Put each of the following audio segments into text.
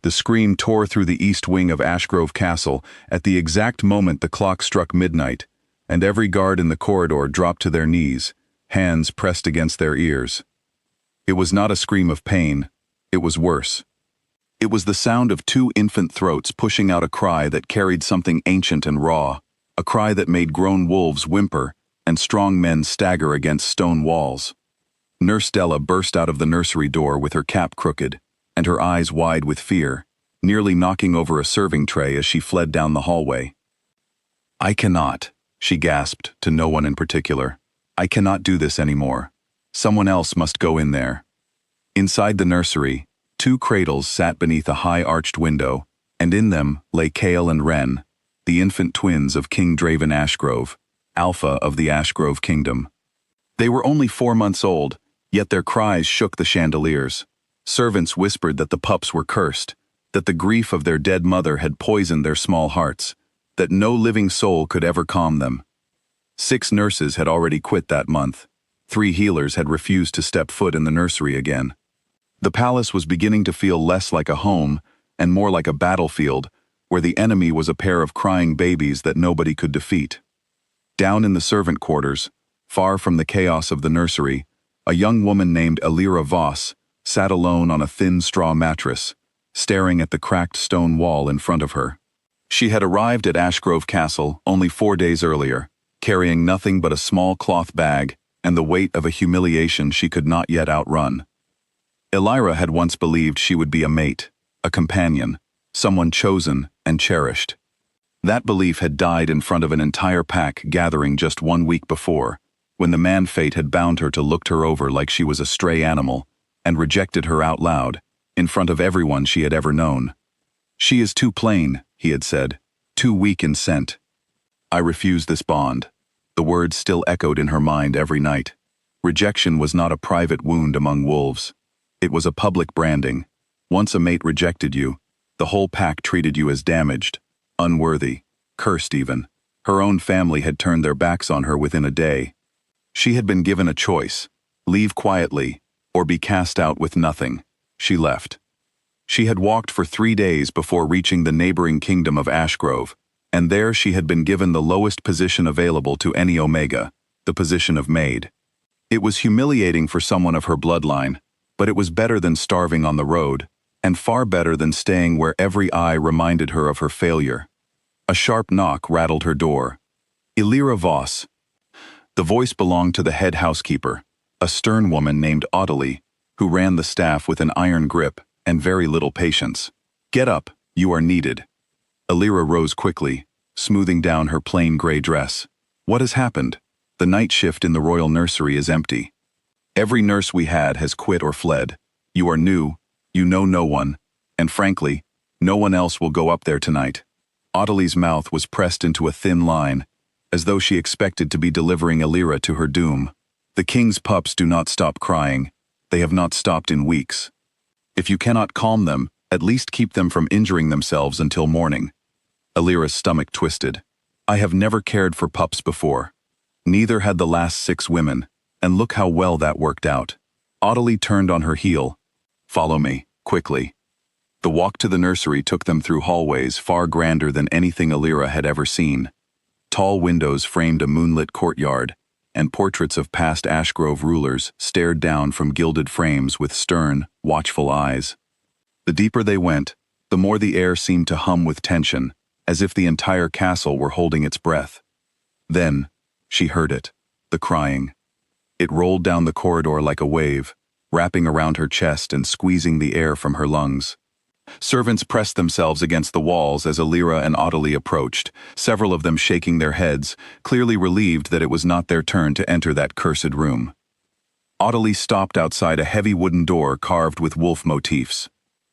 The scream tore through the east wing of Ashgrove Castle at the exact moment the clock struck midnight, and every guard in the corridor dropped to their knees, hands pressed against their ears. It was not a scream of pain, it was worse. It was the sound of two infant throats pushing out a cry that carried something ancient and raw, a cry that made grown wolves whimper and strong men stagger against stone walls. Nurse Della burst out of the nursery door with her cap crooked, and her eyes wide with fear, nearly knocking over a serving tray as she fled down the hallway. "I cannot," she gasped to no one in particular. "I cannot do this anymore. Someone else must go in there." Inside the nursery, two cradles sat beneath a high arched window, and in them lay Kale and Wren, the infant twins of King Draven Ashgrove, Alpha of the Ashgrove Kingdom. They were only 4 months old, yet their cries shook the chandeliers. Servants whispered that the pups were cursed, that the grief of their dead mother had poisoned their small hearts, that no living soul could ever calm them. 6 nurses had already quit that month. 3 healers had refused to step foot in the nursery again. The palace was beginning to feel less like a home and more like a battlefield, where the enemy was a pair of crying babies that nobody could defeat. Down in the servant quarters, far from the chaos of the nursery, a young woman named Elira Voss sat alone on a thin straw mattress, staring at the cracked stone wall in front of her. She had arrived at Ashgrove Castle only 4 days earlier, carrying nothing but a small cloth bag and the weight of a humiliation she could not yet outrun. Elira had once believed she would be a mate, a companion, someone chosen and cherished. That belief had died in front of an entire pack gathering just 1 week before, when the man fate had bound her to look her over like she was a stray animal, and rejected her out loud, in front of everyone she had ever known. "She is too plain," he had said, "too weak in scent." "I refuse this bond." The words still echoed in her mind every night. Rejection was not a private wound among wolves. It was a public branding. Once a mate rejected you, the whole pack treated you as damaged, unworthy, cursed even. Her own family had turned their backs on her within a day. She had been given a choice: leave quietly, or be cast out with nothing. She left. She had walked for 3 days before reaching the neighboring kingdom of Ashgrove, and there she had been given the lowest position available to any Omega, the position of Maid. It was humiliating for someone of her bloodline, but it was better than starving on the road, and far better than staying where every eye reminded her of her failure. A sharp knock rattled her door. "Elira Voss." The voice belonged to the head housekeeper, a stern woman named Ottilie, who ran the staff with an iron grip and very little patience. "Get up, you are needed." Elira rose quickly, smoothing down her plain gray dress. "What has happened? The night shift in the royal nursery is empty. Every nurse we had has quit or fled. You are new, you know no one, and frankly, no one else will go up there tonight." Ottilie's mouth was pressed into a thin line, as though she expected to be delivering Elira to her doom. "The king's pups do not stop crying. They have not stopped in weeks. If you cannot calm them, at least keep them from injuring themselves until morning." Elira's stomach twisted. "I have never cared for pups before. Neither had the last 6 women, and look how well that worked out." Ottilie turned on her heel. "Follow me, quickly." The walk to the nursery took them through hallways far grander than anything Elira had ever seen. Tall windows framed a moonlit courtyard, and portraits of past Ashgrove rulers stared down from gilded frames with stern, watchful eyes. The deeper they went, the more the air seemed to hum with tension, as if the entire castle were holding its breath. Then, she heard it, the crying. It rolled down the corridor like a wave, wrapping around her chest and squeezing the air from her lungs. Servants pressed themselves against the walls as Elira and Ottilie approached, several of them shaking their heads, clearly relieved that it was not their turn to enter that cursed room. Ottilie stopped outside a heavy wooden door carved with wolf motifs.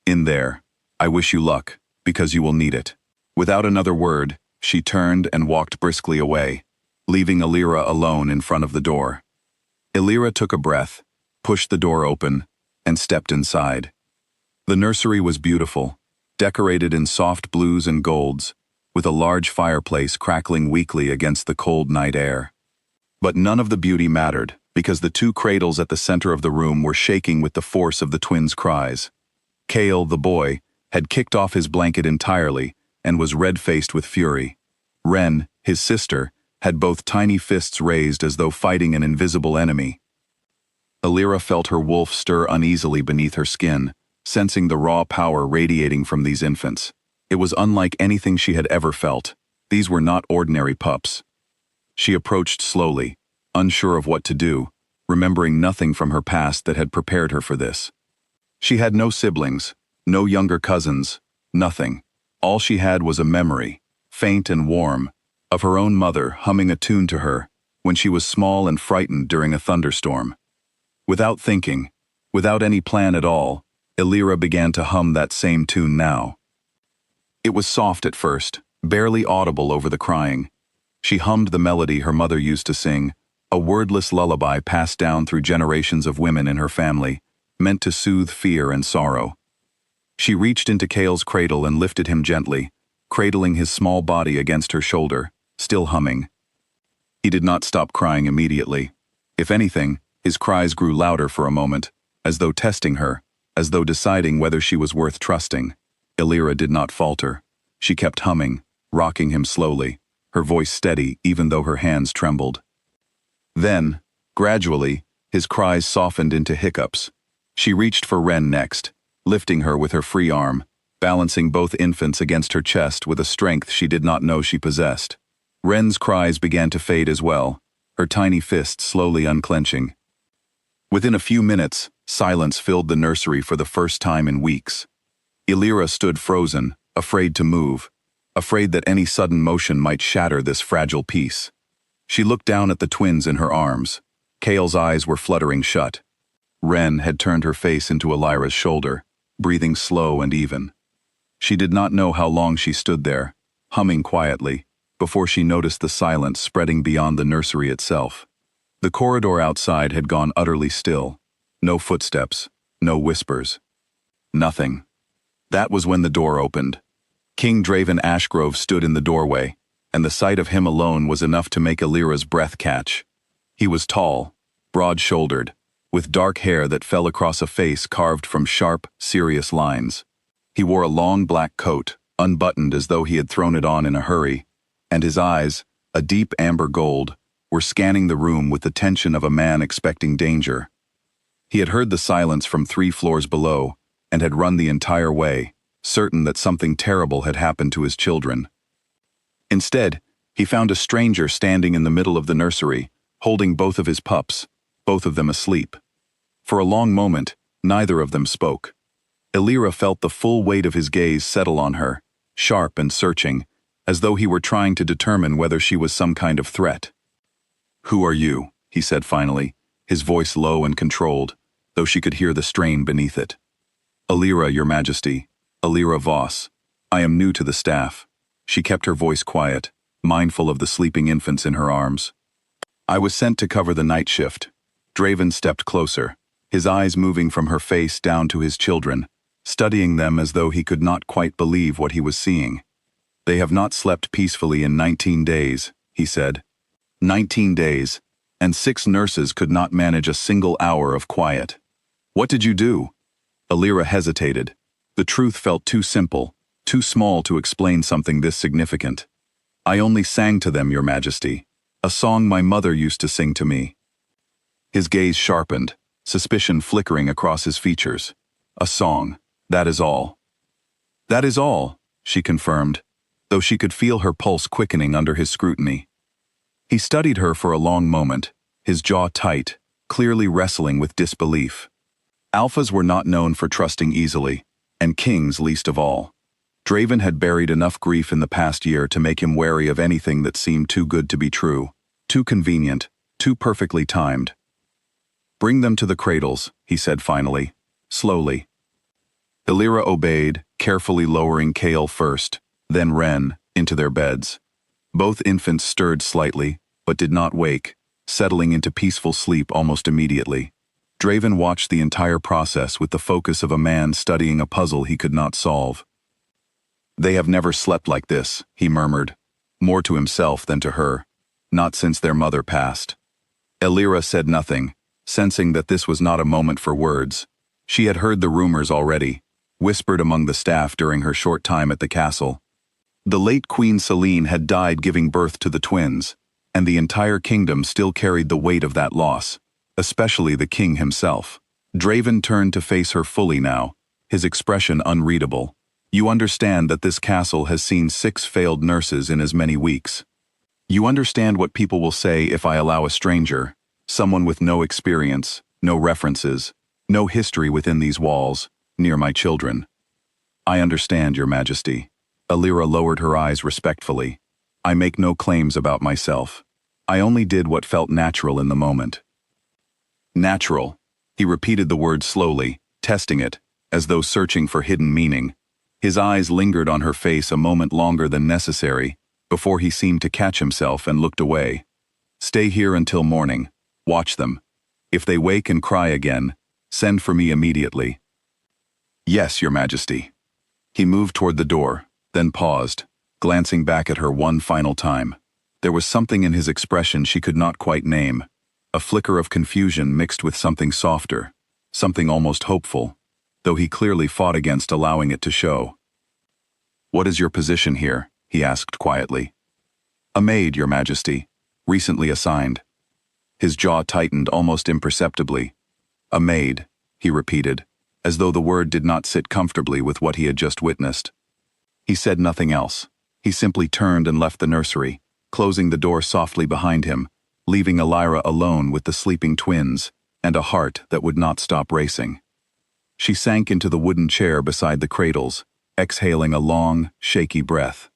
"In there. I wish you luck, because you will need it." Without another word, she turned and walked briskly away, leaving Elira alone in front of the door. Elira took a breath, pushed the door open, and stepped inside. The nursery was beautiful, decorated in soft blues and golds, with a large fireplace crackling weakly against the cold night air. But none of the beauty mattered, because the 2 cradles at the center of the room were shaking with the force of the twins' cries. Kale, the boy, had kicked off his blanket entirely and was red-faced with fury. Ren, his sister, had both tiny fists raised as though fighting an invisible enemy. Illyra felt her wolf stir uneasily beneath her skin, sensing the raw power radiating from these infants. It was unlike anything she had ever felt. These were not ordinary pups. She approached slowly, unsure of what to do, remembering nothing from her past that had prepared her for this. She had no siblings, no younger cousins, nothing. All she had was a memory, faint and warm, of her own mother humming a tune to her when she was small and frightened during a thunderstorm. Without thinking, without any plan at all, Illyra began to hum that same tune now. It was soft at first, barely audible over the crying. She hummed the melody her mother used to sing, a wordless lullaby passed down through generations of women in her family, meant to soothe fear and sorrow. She reached into Kale's cradle and lifted him gently, cradling his small body against her shoulder, still humming. He did not stop crying immediately. If anything, his cries grew louder for a moment, as though testing her, as though deciding whether she was worth trusting. Illyra did not falter. She kept humming, rocking him slowly, her voice steady even though her hands trembled. Then, gradually, his cries softened into hiccups. She reached for Ren next, lifting her with her free arm, balancing both infants against her chest with a strength she did not know she possessed. Ren's cries began to fade as well, her tiny fists slowly unclenching. Within a few minutes, silence filled the nursery for the first time in weeks. Illyra stood frozen, afraid to move, afraid that any sudden motion might shatter this fragile peace. She looked down at the twins in her arms. Kale's eyes were fluttering shut. Ren had turned her face into Illyra's shoulder, breathing slow and even. She did not know how long she stood there, humming quietly, before she noticed the silence spreading beyond the nursery itself. The corridor outside had gone utterly still. No footsteps, no whispers. Nothing. That was when the door opened. King Draven Ashgrove stood in the doorway, and the sight of him alone was enough to make Illyra's breath catch. He was tall, broad-shouldered, with dark hair that fell across a face carved from sharp, serious lines. He wore a long black coat, unbuttoned as though he had thrown it on in a hurry, and his eyes, a deep amber gold, were scanning the room with the tension of a man expecting danger. He had heard the silence from 3 floors below, and had run the entire way, certain that something terrible had happened to his children. Instead, he found a stranger standing in the middle of the nursery, holding both of his pups, both of them asleep. For a long moment, neither of them spoke. Illyra felt the full weight of his gaze settle on her, sharp and searching, as though he were trying to determine whether she was some kind of threat. "Who are you?" he said finally, his voice low and controlled, though she could hear the strain beneath it. "Illyra, Your Majesty. Illyra Voss. I am new to the staff." She kept her voice quiet, mindful of the sleeping infants in her arms. "I was sent to cover the night shift." Draven stepped closer, his eyes moving from her face down to his children, studying them as though he could not quite believe what he was seeing. "They have not slept peacefully in 19 days, he said. 19 days, and 6 nurses could not manage a single hour of quiet. "What did you do?" Illyra hesitated. The truth felt too simple, too small to explain something this significant. "I only sang to them, Your Majesty. A song my mother used to sing to me." His gaze sharpened, suspicion flickering across his features. "A song, that is all." "That is all," she confirmed, though she could feel her pulse quickening under his scrutiny. He studied her for a long moment, his jaw tight, clearly wrestling with disbelief. Alphas were not known for trusting easily, and kings least of all. Draven had buried enough grief in the past year to make him wary of anything that seemed too good to be true, too convenient, too perfectly timed. "Bring them to the cradles," he said finally, slowly. Illyra obeyed, carefully lowering Kale first, then Ren, into their beds. Both infants stirred slightly, but did not wake, settling into peaceful sleep almost immediately. Draven watched the entire process with the focus of a man studying a puzzle he could not solve. "They have never slept like this," he murmured, more to himself than to her, "not since their mother passed." Illyra said nothing, sensing that this was not a moment for words. She had heard the rumors already. whispered among the staff during her short time at the castle. The late Queen Celine had died giving birth to the twins, and the entire kingdom still carried the weight of that loss, especially the king himself. Draven turned to face her fully now, his expression unreadable. You understand that this castle has seen 6 failed nurses in as many weeks. You understand what people will say if I allow a stranger, someone with no experience, no references, no history within these walls, near my children. I understand, Your Majesty. Alira lowered her eyes respectfully. I make no claims about myself. I only did what felt natural in the moment. Natural. He repeated the word slowly, testing it, as though searching for hidden meaning. His eyes lingered on her face a moment longer than necessary, before he seemed to catch himself and looked away. Stay here until morning. Watch them. If they wake and cry again, send for me immediately. Yes, Your Majesty. He moved toward the door, then paused, glancing back at her one final time. There was something in his expression she could not quite name, a flicker of confusion mixed with something softer, something almost hopeful, though he clearly fought against allowing it to show. What is your position here? He asked quietly. A maid, Your Majesty, recently assigned. His jaw tightened almost imperceptibly. A maid, he repeated, as though the word did not sit comfortably with what he had just witnessed. He said nothing else. He simply turned and left the nursery, closing the door softly behind him, leaving Alira alone with the sleeping twins and a heart that would not stop racing. She sank into the wooden chair beside the cradles, exhaling a long, shaky breath.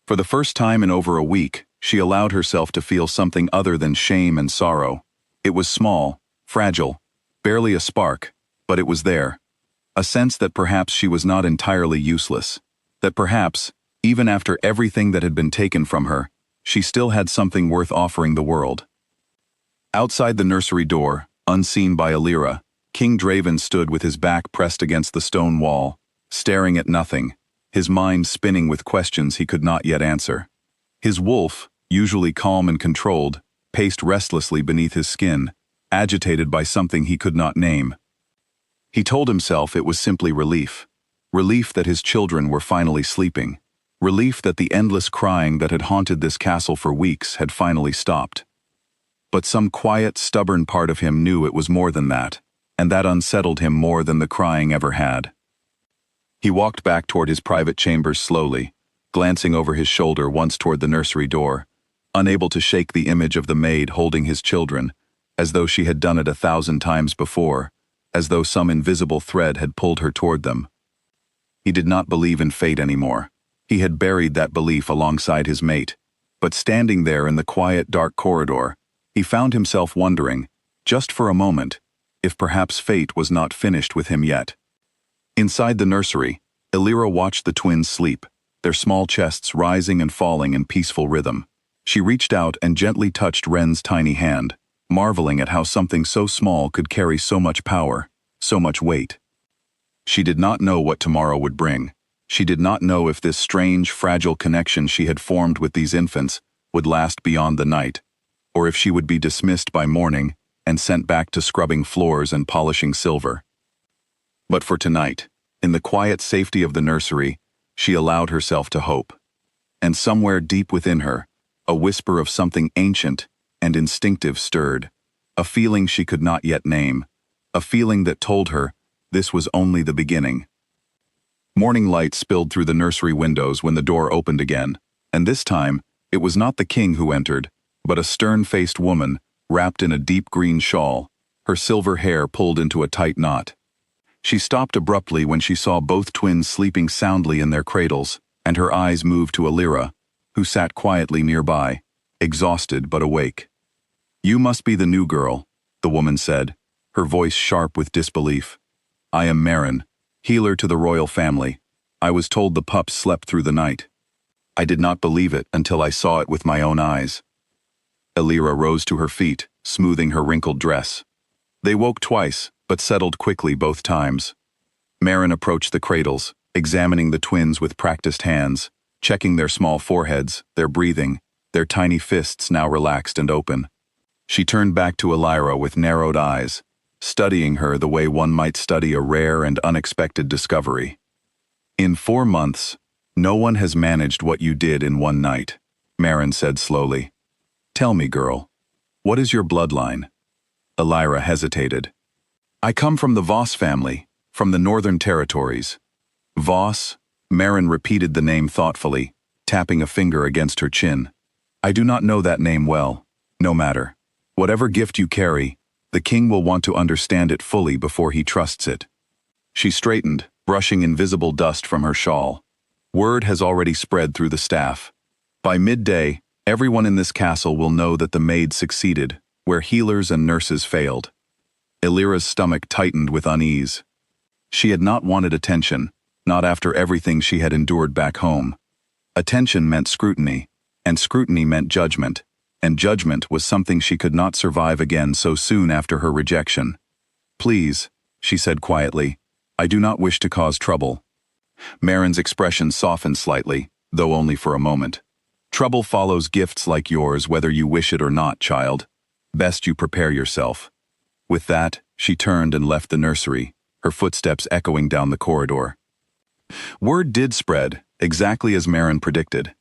For the first time in over a week, she allowed herself to feel something other than shame and sorrow. It was small, fragile, barely a spark, but it was there. A sense that perhaps she was not entirely useless, that perhaps, even after everything that had been taken from her, she still had something worth offering the world. Outside the nursery door, unseen by Alira, King Draven stood with his back pressed against the stone wall, staring at nothing, his mind spinning with questions he could not yet answer. His wolf, usually calm and controlled, paced restlessly beneath his skin, agitated by something he could not name. He told himself it was simply relief. Relief that his children were finally sleeping. Relief that the endless crying that had haunted this castle for weeks had finally stopped. But some quiet, stubborn part of him knew it was more than that, and that unsettled him more than the crying ever had. He walked back toward his private chambers slowly, glancing over his shoulder once toward the nursery door, unable to shake the image of the maid holding his children, as though she had done it 1,000 times before, as though some invisible thread had pulled her toward them. He did not believe in fate anymore. He had buried that belief alongside his mate, but standing there in the quiet, dark corridor, he found himself wondering, just for a moment, if perhaps fate was not finished with him yet. Inside the nursery, Alira watched the twins sleep, their small chests rising and falling in peaceful rhythm. She reached out and gently touched Ren's tiny hand, marveling at how something so small could carry so much power, so much weight. She did not know what tomorrow would bring. She did not know if this strange, fragile connection she had formed with these infants would last beyond the night, or if she would be dismissed by morning and sent back to scrubbing floors and polishing silver. But for tonight, in the quiet safety of the nursery, she allowed herself to hope. And somewhere deep within her, a whisper of something ancient and instinctive stirred, a feeling she could not yet name, a feeling that told her this was only the beginning. Morning light spilled through the nursery windows when the door opened again, and this time, it was not the king who entered, but a stern-faced woman, wrapped in a deep green shawl, her silver hair pulled into a tight knot. She stopped abruptly when she saw both twins sleeping soundly in their cradles, and her eyes moved to Alira, who sat quietly nearby, exhausted but awake. "You must be the new girl," the woman said, her voice sharp with disbelief. "I am Marin, healer to the royal family. I was told the pups slept through the night. I did not believe it until I saw it with my own eyes." Alira rose to her feet, smoothing her wrinkled dress. They woke twice, but settled quickly both times. Marin approached the cradles, examining the twins with practiced hands, checking their small foreheads, their breathing, their tiny fists now relaxed and open. She turned back to Alira with narrowed eyes, studying her the way one might study a rare and unexpected discovery. "In 4 months, no one has managed what you did in one night," Marin said slowly. "Tell me, girl, what is your bloodline?" Elira hesitated. "I come from the Voss family, from the Northern Territories." "Voss?" Marin repeated the name thoughtfully, tapping a finger against her chin. "I do not know that name well. No matter. Whatever gift you carry, the king will want to understand it fully before he trusts it." She straightened, brushing invisible dust from her shawl. "Word has already spread through the staff. By midday, everyone in this castle will know that the Maid succeeded, where healers and nurses failed." Elira's stomach tightened with unease. She had not wanted attention, not after everything she had endured back home. Attention meant scrutiny, and scrutiny meant judgment, and judgment was something she could not survive again so soon after her rejection. "Please," she said quietly, "I do not wish to cause trouble." Marin's expression softened slightly, though only for a moment. "Trouble follows gifts like yours whether you wish it or not, child. Best you prepare yourself." With that, she turned and left the nursery, her footsteps echoing down the corridor. Word did spread, exactly as Marin predicted.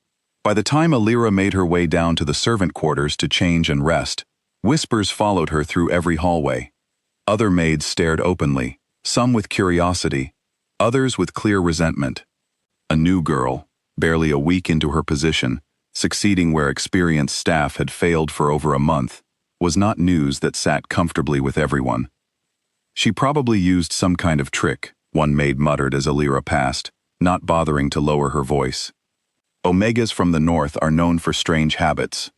By the time Elira made her way down to the servant quarters to change and rest, whispers followed her through every hallway. Other maids stared openly, some with curiosity, others with clear resentment. A new girl, barely a week into her position, succeeding where experienced staff had failed for over a month, was not news that sat comfortably with everyone. "She probably used some kind of trick," one maid muttered as Elira passed, not bothering to lower her voice. "Omegas from the north are known for strange habits."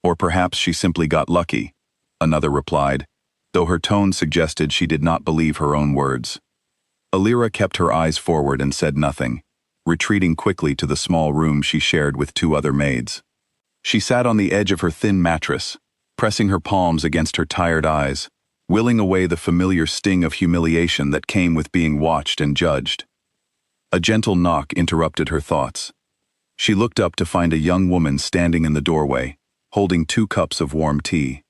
"Or perhaps she simply got lucky," another replied, though her tone suggested she did not believe her own words. Elira kept her eyes forward and said nothing, retreating quickly to the small room she shared with 2 other maids. She sat on the edge of her thin mattress, pressing her palms against her tired eyes, willing away the familiar sting of humiliation that came with being watched and judged. A gentle knock interrupted her thoughts. She looked up to find a young woman standing in the doorway, holding 2 cups of warm tea.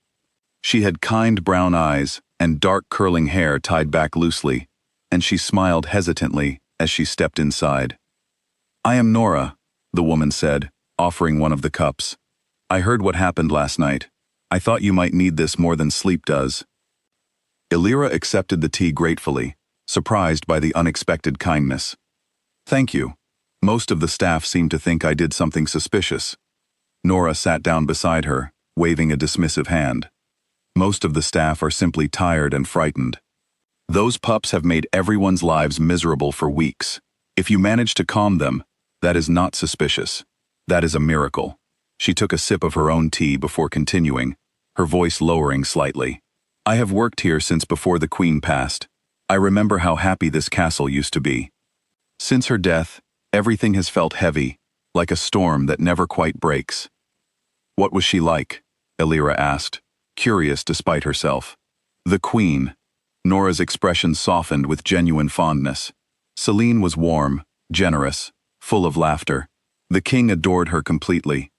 She had kind brown eyes and dark curling hair tied back loosely, and she smiled hesitantly as she stepped inside. "I am Nora," the woman said, offering one of the cups. "I heard what happened last night. I thought you might need this more than sleep does." Elira accepted the tea gratefully, surprised by the unexpected kindness. "Thank you. Most of the staff seemed to think I did something suspicious." Nora sat down beside her, waving a dismissive hand. "Most of the staff are simply tired and frightened. Those pups have made everyone's lives miserable for weeks. If you manage to calm them, that is not suspicious. That is a miracle." She took a sip of her own tea before continuing, her voice lowering slightly. "I have worked here since before the Queen passed. I remember how happy this castle used to be. Since her death, everything has felt heavy, like a storm that never quite breaks." "What was she like?" Elira asked, curious despite herself. "The Queen." Nora's expression softened with genuine fondness. "Celine was warm, generous, full of laughter. The king adored her completely.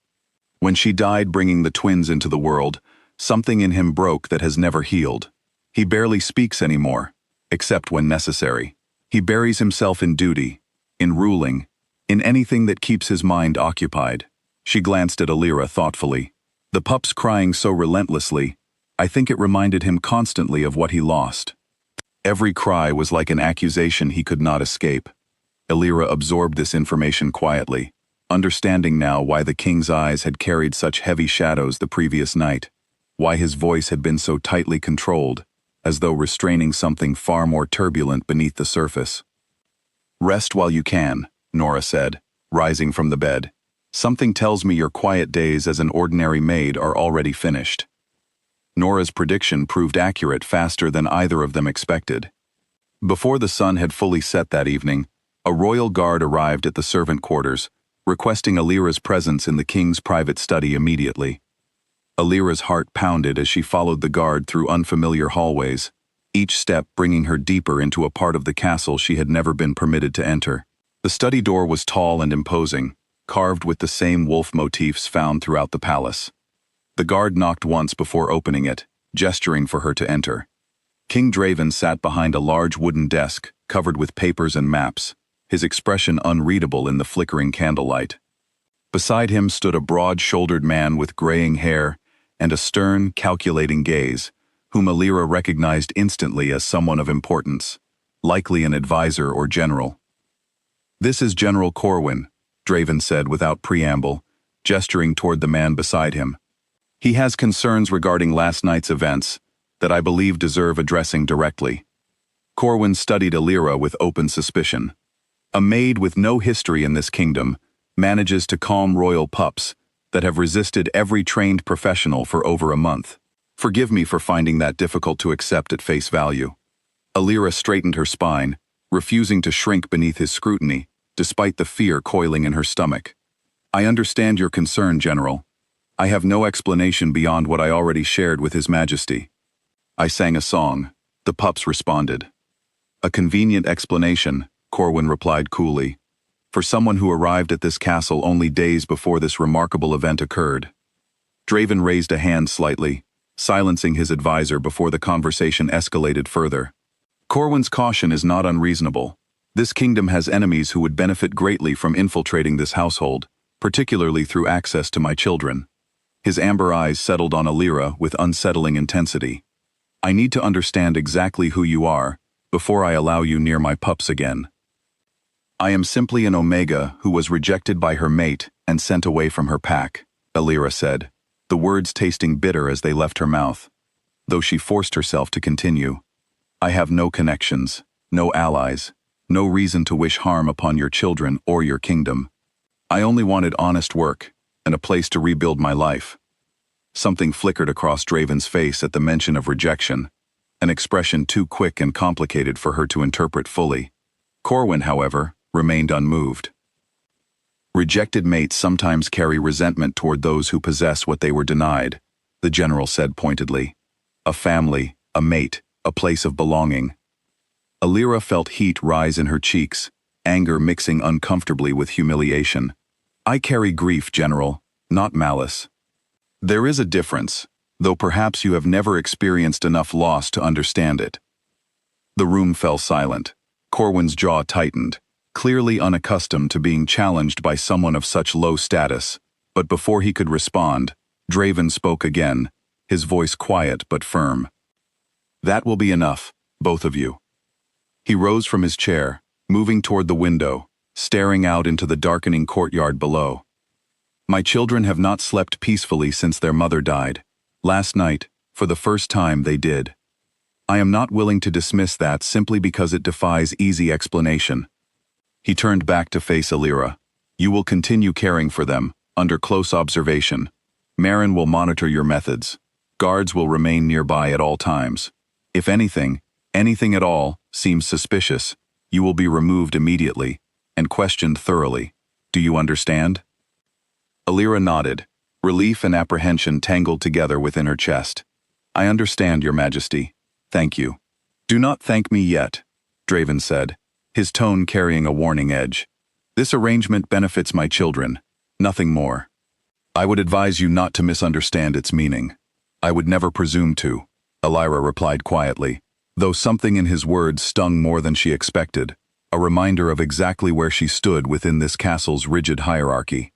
When she died bringing the twins into the world, something in him broke that has never healed. He barely speaks anymore, except when necessary. He buries himself in duty, in ruling, in anything that keeps his mind occupied." She glanced at Elira thoughtfully. "The pups crying so relentlessly, I think it reminded him constantly of what he lost. Every cry was like an accusation he could not escape." Elira absorbed this information quietly, understanding now why the king's eyes had carried such heavy shadows the previous night, why his voice had been so tightly controlled, as though restraining something far more turbulent beneath the surface. "Rest while you can," Nora said, rising from the bed. "Something tells me your quiet days as an ordinary maid are already finished." Nora's prediction proved accurate faster than either of them expected. Before the sun had fully set that evening, a royal guard arrived at the servant quarters, requesting Elira's presence in the king's private study immediately. Elira's heart pounded as she followed the guard through unfamiliar hallways, each step bringing her deeper into a part of the castle she had never been permitted to enter. The study door was tall and imposing, carved with the same wolf motifs found throughout the palace. The guard knocked once before opening it, gesturing for her to enter. King Draven sat behind a large wooden desk, covered with papers and maps, his expression unreadable in the flickering candlelight. Beside him stood a broad-shouldered man with graying hair and a stern, calculating gaze, whom Alira recognized instantly as someone of importance, likely an advisor or general. "This is General Corwin," Draven said without preamble, gesturing toward the man beside him. "He has concerns regarding last night's events that I believe deserve addressing directly." Corwin studied Alira with open suspicion. A maid with no history in this kingdom manages to calm royal pups that have resisted every trained professional for over a month. Forgive me for finding that difficult to accept at face value. Alira straightened her spine, refusing to shrink beneath his scrutiny, despite the fear coiling in her stomach. "I understand your concern, General. I have no explanation beyond what I already shared with His Majesty." "I sang a song," the pups responded. "A convenient explanation," Corwin replied coolly, "for someone who arrived at this castle only days before this remarkable event occurred." Draven raised a hand slightly, silencing his advisor before the conversation escalated further. "Corwin's caution is not unreasonable. This kingdom has enemies who would benefit greatly from infiltrating this household, particularly through access to my children." His amber eyes settled on Alira with unsettling intensity. "I need to understand exactly who you are before I allow you near my pups again." "I am simply an Omega who was rejected by her mate and sent away from her pack," Alira said, the words tasting bitter as they left her mouth, though she forced herself to continue. "I have no connections, no allies, no reason to wish harm upon your children or your kingdom. I only wanted honest work and a place to rebuild my life." Something flickered across Draven's face at the mention of rejection, an expression too quick and complicated for her to interpret fully. Corwin, however, remained unmoved. "Rejected mates sometimes carry resentment toward those who possess what they were denied," the general said pointedly. "A family, a mate, a place of belonging." Alira felt heat rise in her cheeks, anger mixing uncomfortably with humiliation. "I carry grief, General, not malice." "There is a difference, though perhaps you have never experienced enough loss to understand it." The room fell silent. Corwin's jaw tightened, clearly unaccustomed to being challenged by someone of such low status, but before he could respond, Draven spoke again, his voice quiet but firm. "That will be enough, both of you." He rose from his chair, moving toward the window, staring out into the darkening courtyard below. "My children have not slept peacefully since their mother died. Last night, for the first time, they did. I am not willing to dismiss that simply because it defies easy explanation." He turned back to face Alira. "You will continue caring for them, under close observation. Marin will monitor your methods. Guards will remain nearby at all times. If anything at all, seems suspicious, you will be removed immediately and questioned thoroughly. Do you understand?" Alira nodded, relief and apprehension tangled together within her chest. "I understand, Your Majesty. Thank you." "Do not thank me yet," Draven said, his tone carrying a warning edge. "This arrangement benefits my children, nothing more. I would advise you not to misunderstand its meaning." "I would never presume to," Alira replied quietly, though something in his words stung more than she expected, a reminder of exactly where she stood within this castle's rigid hierarchy.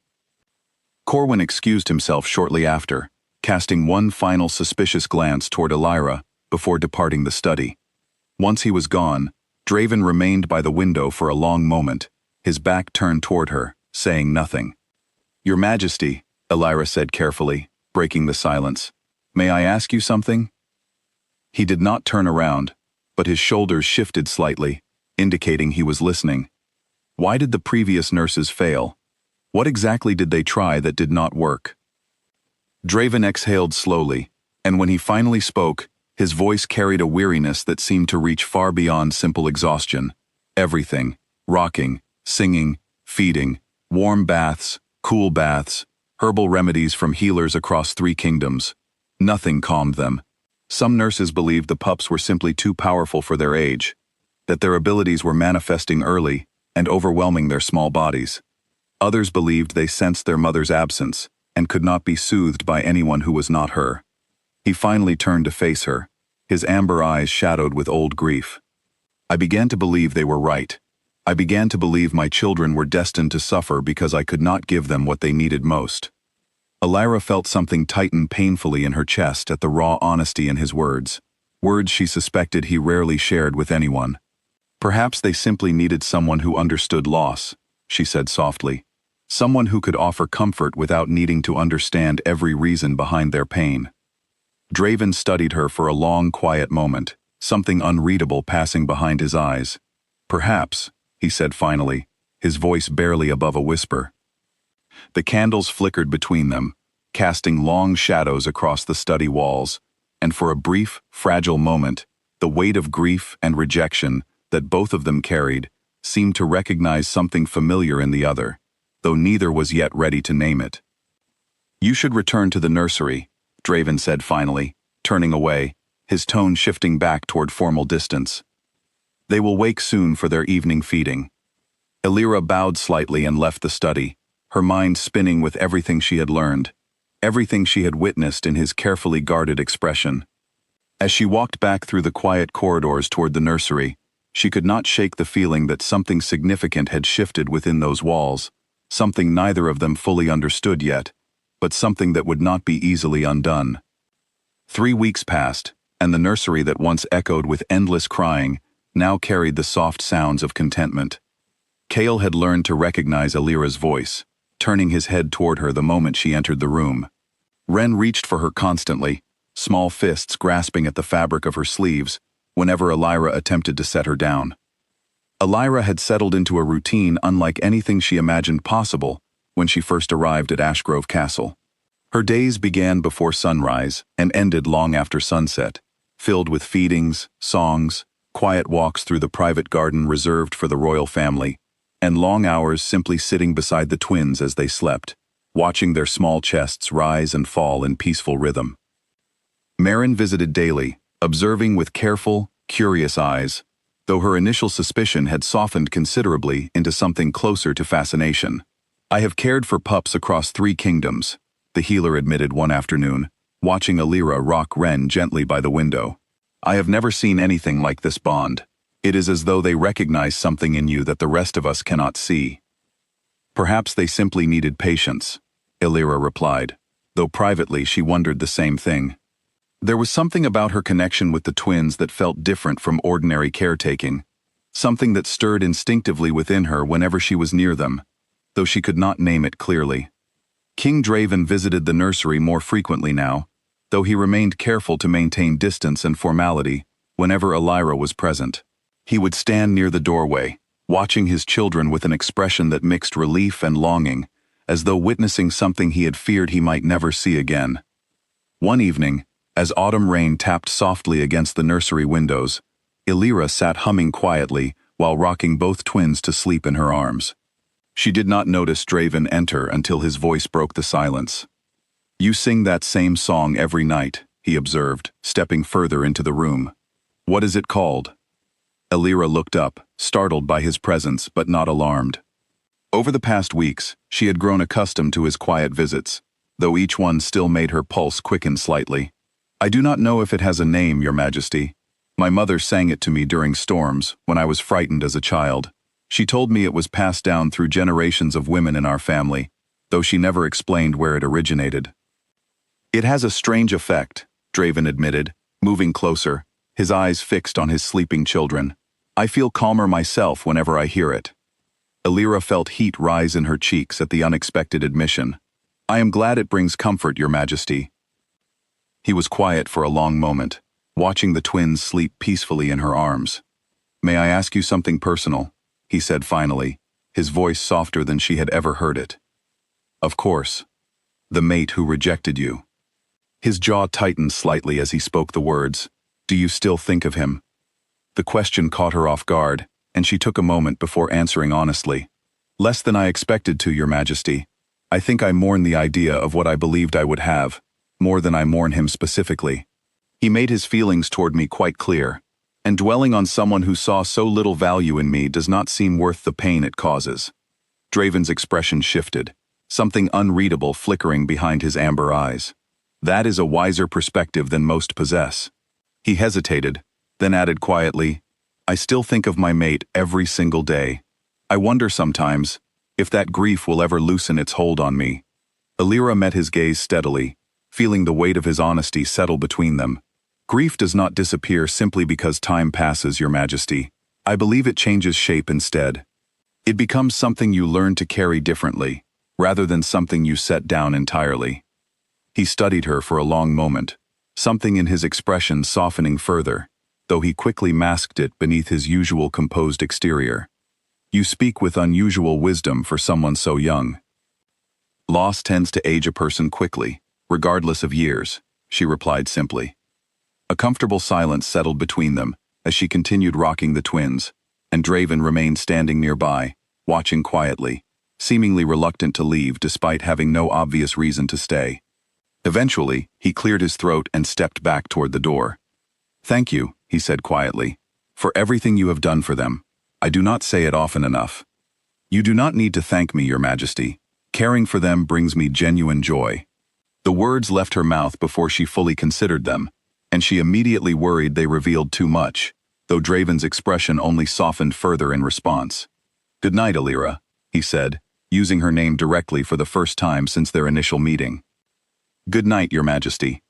Corwin excused himself shortly after, casting one final suspicious glance toward Alira before departing the study. Once he was gone, Draven remained by the window for a long moment, his back turned toward her, saying nothing. "Your Majesty," Alira said carefully, breaking the silence, "may I ask you something?" He did not turn around, but his shoulders shifted slightly, indicating he was listening. Why did the previous nurses fail? What exactly did they try that did not work? Draven exhaled slowly, and when he finally spoke, his voice carried a weariness that seemed to reach far beyond simple exhaustion. Everything, rocking, singing, feeding, warm baths, cool baths, herbal remedies from healers across 3 kingdoms. Nothing calmed them. Some nurses believed the pups were simply too powerful for their age, that their abilities were manifesting early and overwhelming their small bodies. Others believed they sensed their mother's absence and could not be soothed by anyone who was not her. He finally turned to face her, his amber eyes shadowed with old grief. I began to believe they were right. I began to believe my children were destined to suffer because I could not give them what they needed most. Elira felt something tighten painfully in her chest at the raw honesty in his words, words she suspected he rarely shared with anyone. Perhaps they simply needed someone who understood loss, she said softly. Someone who could offer comfort without needing to understand every reason behind their pain. Draven studied her for a long, quiet moment, something unreadable passing behind his eyes. Perhaps, he said finally, his voice barely above a whisper. The candles flickered between them, casting long shadows across the study walls, and for a brief, fragile moment, the weight of grief and rejection that both of them carried seemed to recognize something familiar in the other, though neither was yet ready to name it. You should return to the nursery, Draven said finally, turning away, his tone shifting back toward formal distance. They will wake soon for their evening feeding. Elira bowed slightly and left the study, her mind spinning with everything she had learned, everything she had witnessed in his carefully guarded expression. As she walked back through the quiet corridors toward the nursery, she could not shake the feeling that something significant had shifted within those walls, something neither of them fully understood yet, but something that would not be easily undone. 3 weeks passed, and the nursery that once echoed with endless crying now carried the soft sounds of contentment. Kale had learned to recognize Elira's voice, turning his head toward her the moment she entered the room. Ren reached for her constantly, small fists grasping at the fabric of her sleeves, whenever Elira attempted to set her down. Elira had settled into a routine unlike anything she imagined possible when she first arrived at Ashgrove Castle. Her days began before sunrise and ended long after sunset, filled with feedings, songs, quiet walks through the private garden reserved for the royal family, and long hours simply sitting beside the twins as they slept, watching their small chests rise and fall in peaceful rhythm. Marin visited daily, observing with careful, curious eyes, though her initial suspicion had softened considerably into something closer to fascination. I have cared for pups across 3 kingdoms, the healer admitted one afternoon, watching Elira rock Ren gently by the window. I have never seen anything like this bond. It is as though they recognize something in you that the rest of us cannot see. Perhaps they simply needed patience, Elira replied, though privately she wondered the same thing. There was something about her connection with the twins that felt different from ordinary caretaking, something that stirred instinctively within her whenever she was near them, though she could not name it clearly. King Draven visited the nursery more frequently now, though he remained careful to maintain distance and formality whenever Elira was present. He would stand near the doorway, watching his children with an expression that mixed relief and longing, as though witnessing something he had feared he might never see again. One evening, as autumn rain tapped softly against the nursery windows, Elira sat humming quietly while rocking both twins to sleep in her arms. She did not notice Draven enter until his voice broke the silence. You sing that same song every night, he observed, stepping further into the room. What is it called? Elira looked up, startled by his presence but not alarmed. Over the past weeks, she had grown accustomed to his quiet visits, though each one still made her pulse quicken slightly. I do not know if it has a name, Your Majesty. My mother sang it to me during storms, when I was frightened as a child. She told me it was passed down through generations of women in our family, though she never explained where it originated. It has a strange effect, Draven admitted, moving closer, his eyes fixed on his sleeping children. I feel calmer myself whenever I hear it. Elira felt heat rise in her cheeks at the unexpected admission. I am glad it brings comfort, Your Majesty. He was quiet for a long moment, watching the twins sleep peacefully in her arms. May I ask you something personal? He said finally, his voice softer than she had ever heard it. Of course. The mate who rejected you. His jaw tightened slightly as he spoke the words. Do you still think of him? The question caught her off guard, and she took a moment before answering honestly. Less than I expected to, Your Majesty. I think I mourn the idea of what I believed I would have, more than I mourn him specifically. He made his feelings toward me quite clear, and dwelling on someone who saw so little value in me does not seem worth the pain it causes. Draven's expression shifted, something unreadable flickering behind his amber eyes. That is a wiser perspective than most possess. He hesitated, then added quietly, "I still think of my mate every single day. I wonder sometimes if that grief will ever loosen its hold on me." Alira met his gaze steadily, feeling the weight of his honesty settle between them. "Grief does not disappear simply because time passes, Your Majesty. I believe it changes shape instead. It becomes something you learn to carry differently, rather than something you set down entirely." He studied her for a long moment, something in his expression softening further, though he quickly masked it beneath his usual composed exterior. "You speak with unusual wisdom for someone so young." "Loss tends to age a person quickly, regardless of years," she replied simply. A comfortable silence settled between them as she continued rocking the twins, and Draven remained standing nearby, watching quietly, seemingly reluctant to leave despite having no obvious reason to stay. Eventually, he cleared his throat and stepped back toward the door. "Thank you," he said quietly, "for everything you have done for them. I do not say it often enough." "You do not need to thank me, Your Majesty. Caring for them brings me genuine joy." The words left her mouth before she fully considered them, and she immediately worried they revealed too much, though Draven's expression only softened further in response. "Good night, Alira," he said, using her name directly for the first time since their initial meeting. "Good night, Your Majesty."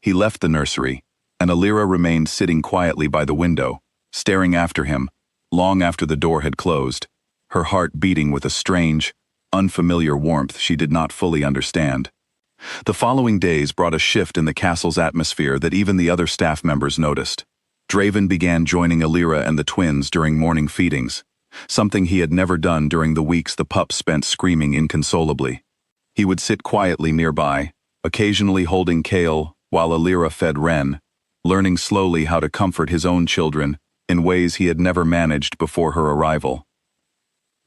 He left the nursery, and Alira remained sitting quietly by the window, staring after him, long after the door had closed, her heart beating with a strange, unfamiliar warmth she did not fully understand. The following days brought a shift in the castle's atmosphere that even the other staff members noticed. Draven began joining Alira and the twins during morning feedings, something he had never done during the weeks the pups spent screaming inconsolably. He would sit quietly nearby, occasionally holding Kale while Alira fed Ren, learning slowly how to comfort his own children in ways he had never managed before her arrival.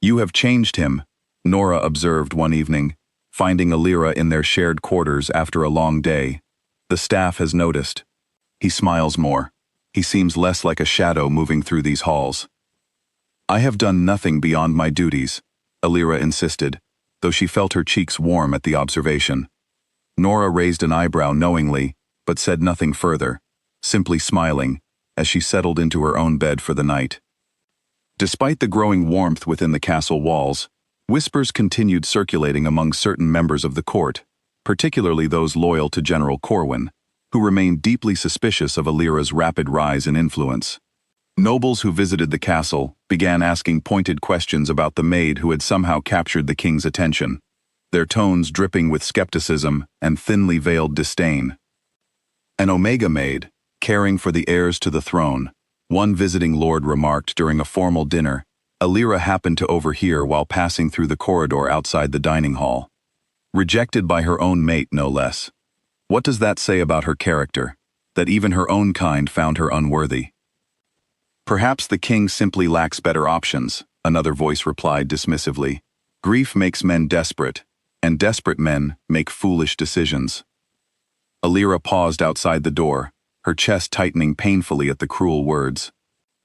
"You have changed him," Nora observed one evening, finding Alira in their shared quarters after a long day. "The staff has noticed. He smiles more. He seems less like a shadow moving through these halls." "I have done nothing beyond my duties," Alira insisted, though she felt her cheeks warm at the observation. Nora raised an eyebrow knowingly, but said nothing further, simply smiling, as she settled into her own bed for the night. Despite the growing warmth within the castle walls, whispers continued circulating among certain members of the court, particularly those loyal to General Corwin, who remained deeply suspicious of Alira's rapid rise in influence. Nobles who visited the castle began asking pointed questions about the maid who had somehow captured the king's attention, their tones dripping with skepticism and thinly veiled disdain. "An Omega maid, caring for the heirs to the throne," one visiting lord remarked during a formal dinner Alira happened to overhear while passing through the corridor outside the dining hall. Rejected by her own mate, no less. What does that say about her character, that even her own kind found her unworthy? "Perhaps the king simply lacks better options," another voice replied dismissively. "Grief makes men desperate, and desperate men make foolish decisions." Alira paused outside the door, her chest tightening painfully at the cruel words.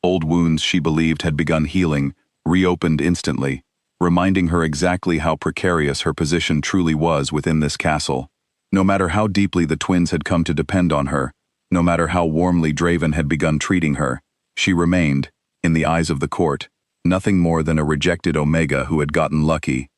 Old wounds she believed had begun healing reopened instantly, reminding her exactly how precarious her position truly was within this castle. No matter how deeply the twins had come to depend on her, no matter how warmly Draven had begun treating her, she remained, in the eyes of the court, nothing more than a rejected Omega who had gotten lucky.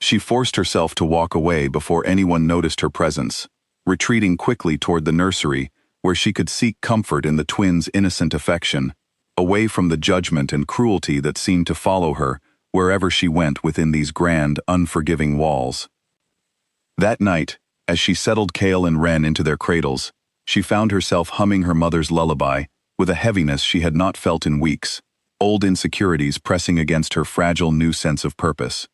She forced herself to walk away before anyone noticed her presence, retreating quickly toward the nursery, where she could seek comfort in the twins' innocent affection, away from the judgment and cruelty that seemed to follow her wherever she went within these grand, unforgiving walls. That night, as she settled Kale and Ren into their cradles, she found herself humming her mother's lullaby with a heaviness she had not felt in weeks, old insecurities pressing against her fragile new sense of purpose.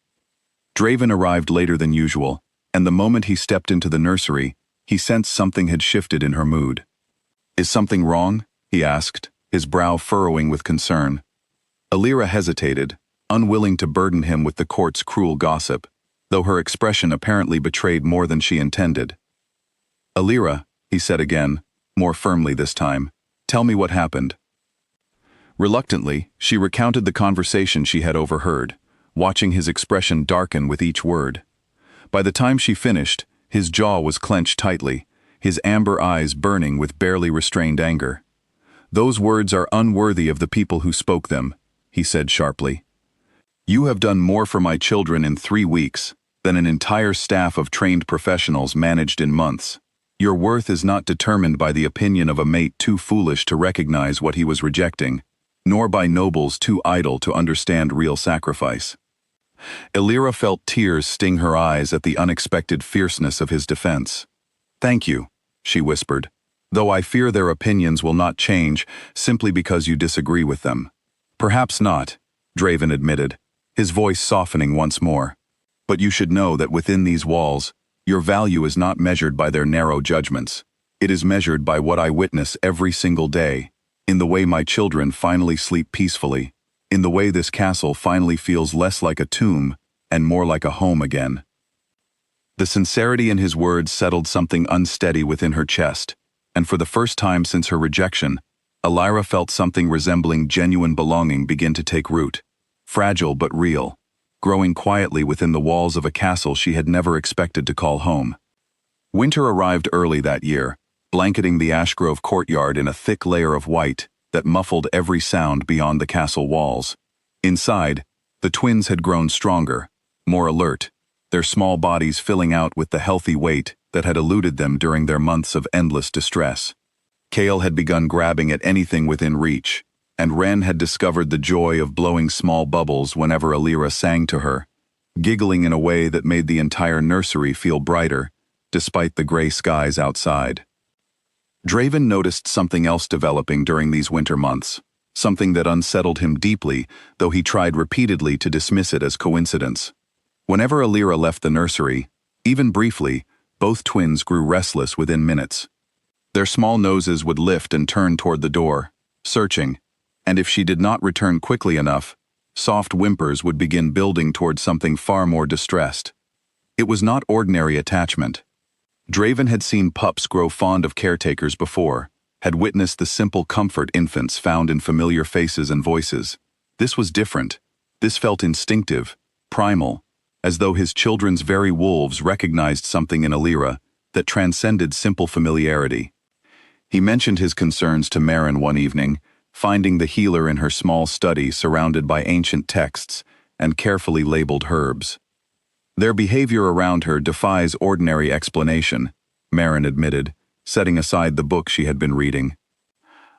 Draven arrived later than usual, and the moment he stepped into the nursery, he sensed something had shifted in her mood. "Is something wrong?" he asked, his brow furrowing with concern. Alira hesitated, unwilling to burden him with the court's cruel gossip, though her expression apparently betrayed more than she intended. "Alira," he said again, more firmly this time, "tell me what happened." Reluctantly, she recounted the conversation she had overheard, watching his expression darken with each word. By the time she finished, his jaw was clenched tightly, his amber eyes burning with barely restrained anger. "Those words are unworthy of the people who spoke them," he said sharply. "You have done more for my children in 3 weeks than an entire staff of trained professionals managed in months. Your worth is not determined by the opinion of a mate too foolish to recognize what he was rejecting, nor by nobles too idle to understand real sacrifice." Illyra felt tears sting her eyes at the unexpected fierceness of his defense. "Thank you," she whispered, "though I fear their opinions will not change simply because you disagree with them." "Perhaps not," Draven admitted, his voice softening once more. "But you should know that within these walls, your value is not measured by their narrow judgments. It is measured by what I witness every single day, in the way my children finally sleep peacefully, in the way this castle finally feels less like a tomb and more like a home again." The sincerity in his words settled something unsteady within her chest, and for the first time since her rejection, Illyra felt something resembling genuine belonging begin to take root, fragile but real, growing quietly within the walls of a castle she had never expected to call home. Winter arrived early that year, blanketing the Ashgrove courtyard in a thick layer of white that muffled every sound beyond the castle walls. Inside, the twins had grown stronger, more alert, their small bodies filling out with the healthy weight that had eluded them during their months of endless distress. Kale had begun grabbing at anything within reach, and Wren had discovered the joy of blowing small bubbles whenever Illyra sang to her, giggling in a way that made the entire nursery feel brighter, despite the gray skies outside. Draven noticed something else developing during these winter months, something that unsettled him deeply, though he tried repeatedly to dismiss it as coincidence. Whenever Illyra left the nursery, even briefly, both twins grew restless within minutes. Their small noses would lift and turn toward the door, searching, and if she did not return quickly enough, soft whimpers would begin building toward something far more distressed. It was not ordinary attachment. Draven had seen pups grow fond of caretakers before, had witnessed the simple comfort infants found in familiar faces and voices. This was different. This felt instinctive, primal, as though his children's very wolves recognized something in Illyra that transcended simple familiarity. He mentioned his concerns to Marin one evening, finding the healer in her small study surrounded by ancient texts and carefully labeled herbs. "Their behavior around her defies ordinary explanation," Marin admitted, setting aside the book she had been reading.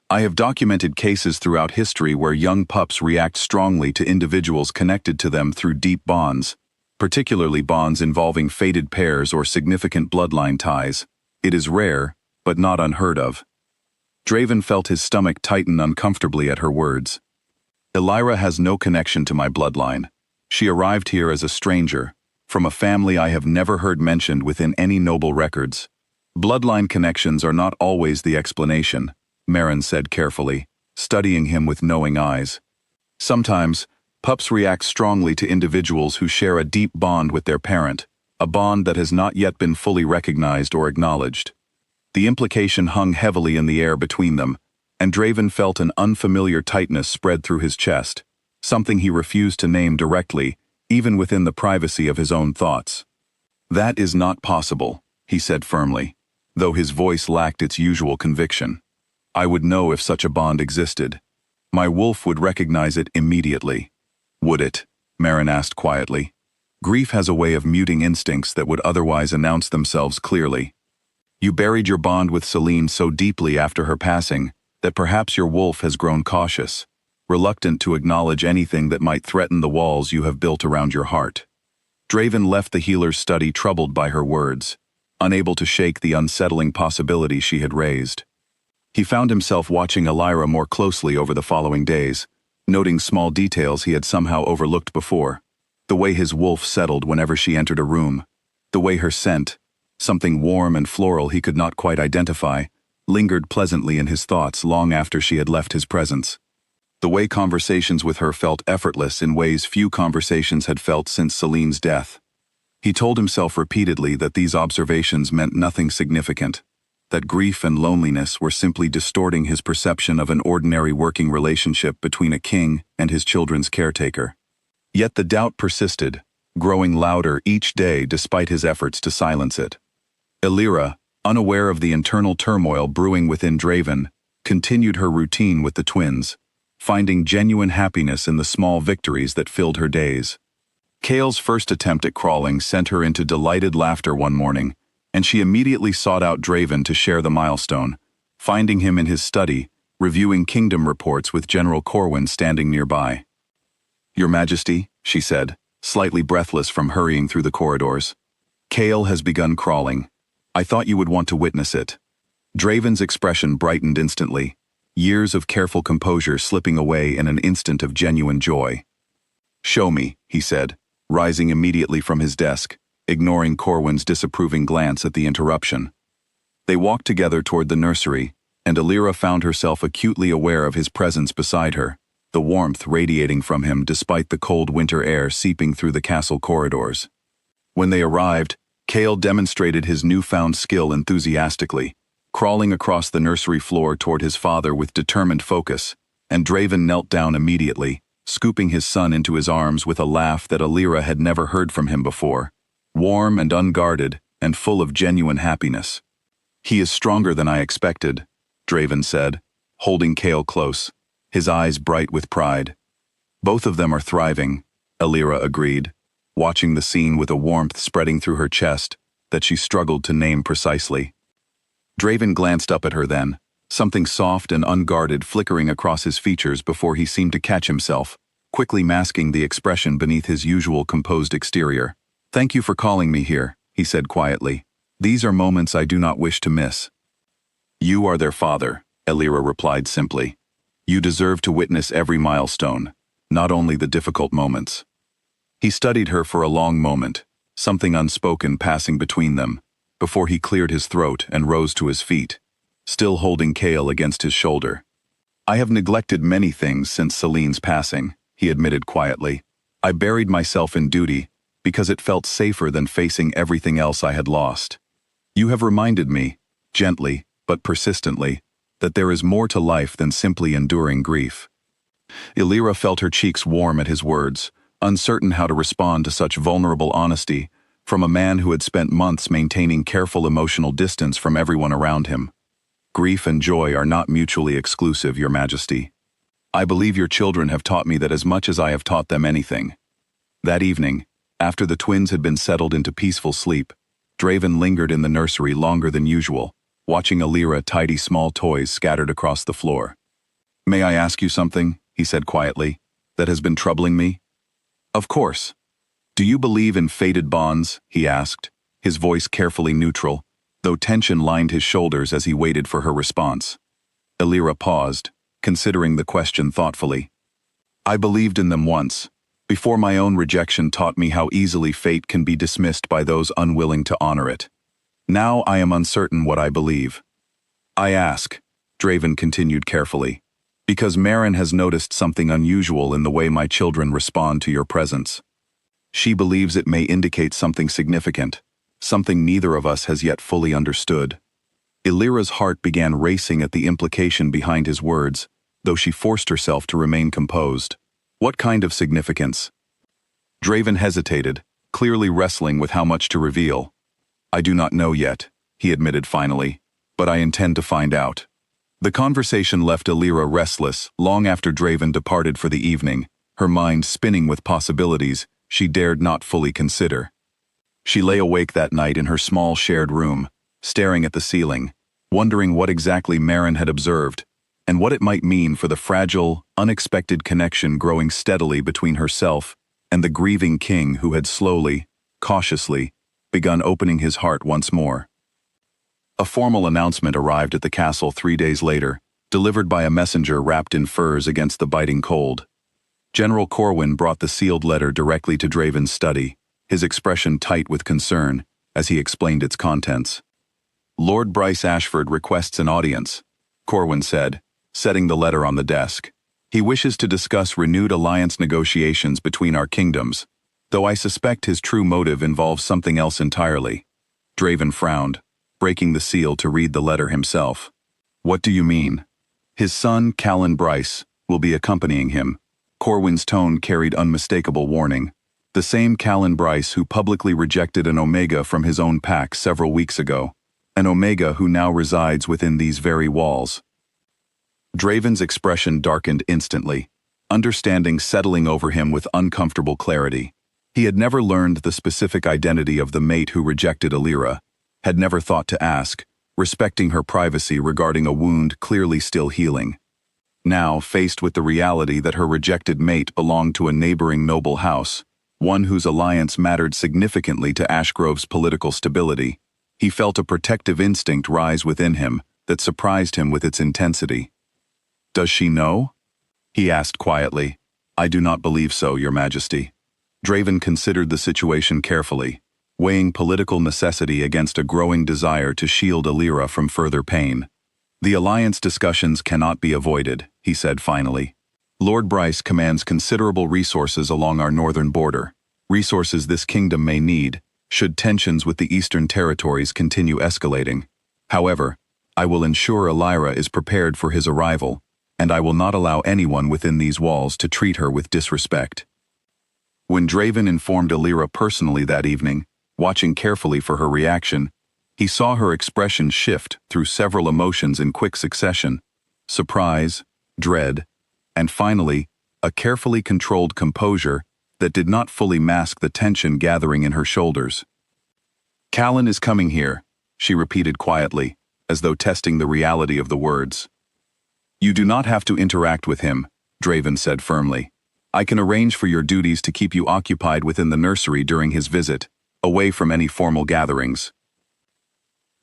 "I have documented cases throughout history where young pups react strongly to individuals connected to them through deep bonds, particularly bonds involving fated pairs or significant bloodline ties. It is rare, but not unheard of." Draven felt his stomach tighten uncomfortably at her words. "Illyra has no connection to my bloodline. She arrived here as a stranger, from a family I have never heard mentioned within any noble records. Bloodline connections are not always the explanation," Marin said carefully, studying him with knowing eyes. "Sometimes, pups react strongly to individuals who share a deep bond with their parent, a bond that has not yet been fully recognized or acknowledged." The implication hung heavily in the air between them, and Draven felt an unfamiliar tightness spread through his chest, something he refused to name directly, even within the privacy of his own thoughts. "That is not possible," he said firmly, though his voice lacked its usual conviction. "I would know if such a bond existed. My wolf would recognize it immediately." "Would it?" Marin asked quietly. "Grief has a way of muting instincts that would otherwise announce themselves clearly. You buried your bond with Celine so deeply after her passing that perhaps your wolf has grown cautious, reluctant to acknowledge anything that might threaten the walls you have built around your heart." Draven left the healer's study troubled by her words, unable to shake the unsettling possibility she had raised. He found himself watching Illyra more closely over the following days, noting small details he had somehow overlooked before. The way his wolf settled whenever she entered a room, the way her scent, something warm and floral he could not quite identify, lingered pleasantly in his thoughts long after she had left his presence. The way conversations with her felt effortless in ways few conversations had felt since Celine's death. He told himself repeatedly that these observations meant nothing significant, that grief and loneliness were simply distorting his perception of an ordinary working relationship between a king and his children's caretaker. Yet the doubt persisted, growing louder each day despite his efforts to silence it. Illyra, unaware of the internal turmoil brewing within Draven, continued her routine with the twins, finding genuine happiness in the small victories that filled her days. Kale's first attempt at crawling sent her into delighted laughter one morning, and she immediately sought out Draven to share the milestone, finding him in his study, reviewing kingdom reports with General Corwin standing nearby. "Your Majesty," she said, slightly breathless from hurrying through the corridors. "Kale has begun crawling. I thought you would want to witness it." Draven's expression brightened instantly, years of careful composure slipping away in an instant of genuine joy. "Show me," he said, rising immediately from his desk, ignoring Corwin's disapproving glance at the interruption. They walked together toward the nursery, and Alira found herself acutely aware of his presence beside her, the warmth radiating from him despite the cold winter air seeping through the castle corridors. When they arrived, Kale demonstrated his newfound skill enthusiastically, crawling across the nursery floor toward his father with determined focus, and Draven knelt down immediately, scooping his son into his arms with a laugh that Alira had never heard from him before, warm and unguarded and full of genuine happiness. "He is stronger than I expected," Draven said, holding Kale close, his eyes bright with pride. "Both of them are thriving," Alira agreed, watching the scene with a warmth spreading through her chest that she struggled to name precisely. Draven glanced up at her then, something soft and unguarded flickering across his features before he seemed to catch himself, quickly masking the expression beneath his usual composed exterior. "Thank you for calling me here," he said quietly. "These are moments I do not wish to miss." "You are their father," Alira replied simply. "You deserve to witness every milestone, not only the difficult moments." He studied her for a long moment, something unspoken passing between them, before he cleared his throat and rose to his feet, still holding Kale against his shoulder. "I have neglected many things since Celine's passing," he admitted quietly. "I buried myself in duty because it felt safer than facing everything else I had lost. You have reminded me, gently but persistently, that there is more to life than simply enduring grief." Alira felt her cheeks warm at his words, uncertain how to respond to such vulnerable honesty from a man who had spent months maintaining careful emotional distance from everyone around him. "Grief and joy are not mutually exclusive, Your Majesty. I believe your children have taught me that as much as I have taught them anything." That evening, after the twins had been settled into peaceful sleep, Draven lingered in the nursery longer than usual, watching Alira tidy small toys scattered across the floor. "May I ask you something," he said quietly, "that has been troubling me?" "Of course." "Do you believe in fated bonds?" he asked, his voice carefully neutral, though tension lined his shoulders as he waited for her response. Alira paused, considering the question thoughtfully. "I believed in them once, before my own rejection taught me how easily fate can be dismissed by those unwilling to honor it. Now I am uncertain what I believe. I ask," Draven continued carefully, "because Marin has noticed something unusual in the way my children respond to your presence. She believes it may indicate something significant, something neither of us has yet fully understood." Illyra's heart began racing at the implication behind his words, though she forced herself to remain composed. "What kind of significance?" Draven hesitated, clearly wrestling with how much to reveal. "I do not know yet," he admitted finally, "but I intend to find out." The conversation left Alira restless long after Draven departed for the evening, her mind spinning with possibilities she dared not fully consider. She lay awake that night in her small shared room, staring at the ceiling, wondering what exactly Marin had observed, and what it might mean for the fragile, unexpected connection growing steadily between herself and the grieving king who had slowly, cautiously, begun opening his heart once more. A formal announcement arrived at the castle 3 days later, delivered by a messenger wrapped in furs against the biting cold. General Corwin brought the sealed letter directly to Draven's study, his expression tight with concern as he explained its contents. "Lord Bryce Ashford requests an audience," Corwin said, setting the letter on the desk. "He wishes to discuss renewed alliance negotiations between our kingdoms, though I suspect his true motive involves something else entirely." Draven frowned, breaking the seal to read the letter himself. "What do you mean?" "His son, Callan Bryce, will be accompanying him." Corwin's tone carried unmistakable warning. "The same Callan Bryce who publicly rejected an Omega from his own pack several weeks ago." an Omega who now resides within these very walls. Draven's expression darkened instantly, understanding settling over him with uncomfortable clarity. He had never learned the specific identity of the mate who rejected Alira, had never thought to ask, respecting her privacy regarding a wound clearly still healing. Now, faced with the reality that her rejected mate belonged to a neighboring noble house, one whose alliance mattered significantly to Ashgrove's political stability, he felt a protective instinct rise within him that surprised him with its intensity. "Does she know?" he asked quietly. "I do not believe so, Your Majesty." Draven considered the situation carefully, weighing political necessity against a growing desire to shield Alira from further pain. "The alliance discussions cannot be avoided," he said finally. "Lord Bryce commands considerable resources along our northern border, resources this kingdom may need, should tensions with the eastern territories continue escalating. However, I will ensure Alira is prepared for his arrival, and I will not allow anyone within these walls to treat her with disrespect." When Draven informed Alira personally that evening, watching carefully for her reaction, he saw her expression shift through several emotions in quick succession: surprise, dread, and finally, a carefully controlled composure that did not fully mask the tension gathering in her shoulders. "Callan is coming here," she repeated quietly, as though testing the reality of the words. "You do not have to interact with him," Draven said firmly. "I can arrange for your duties to keep you occupied within the nursery during his visit, away from any formal gatherings."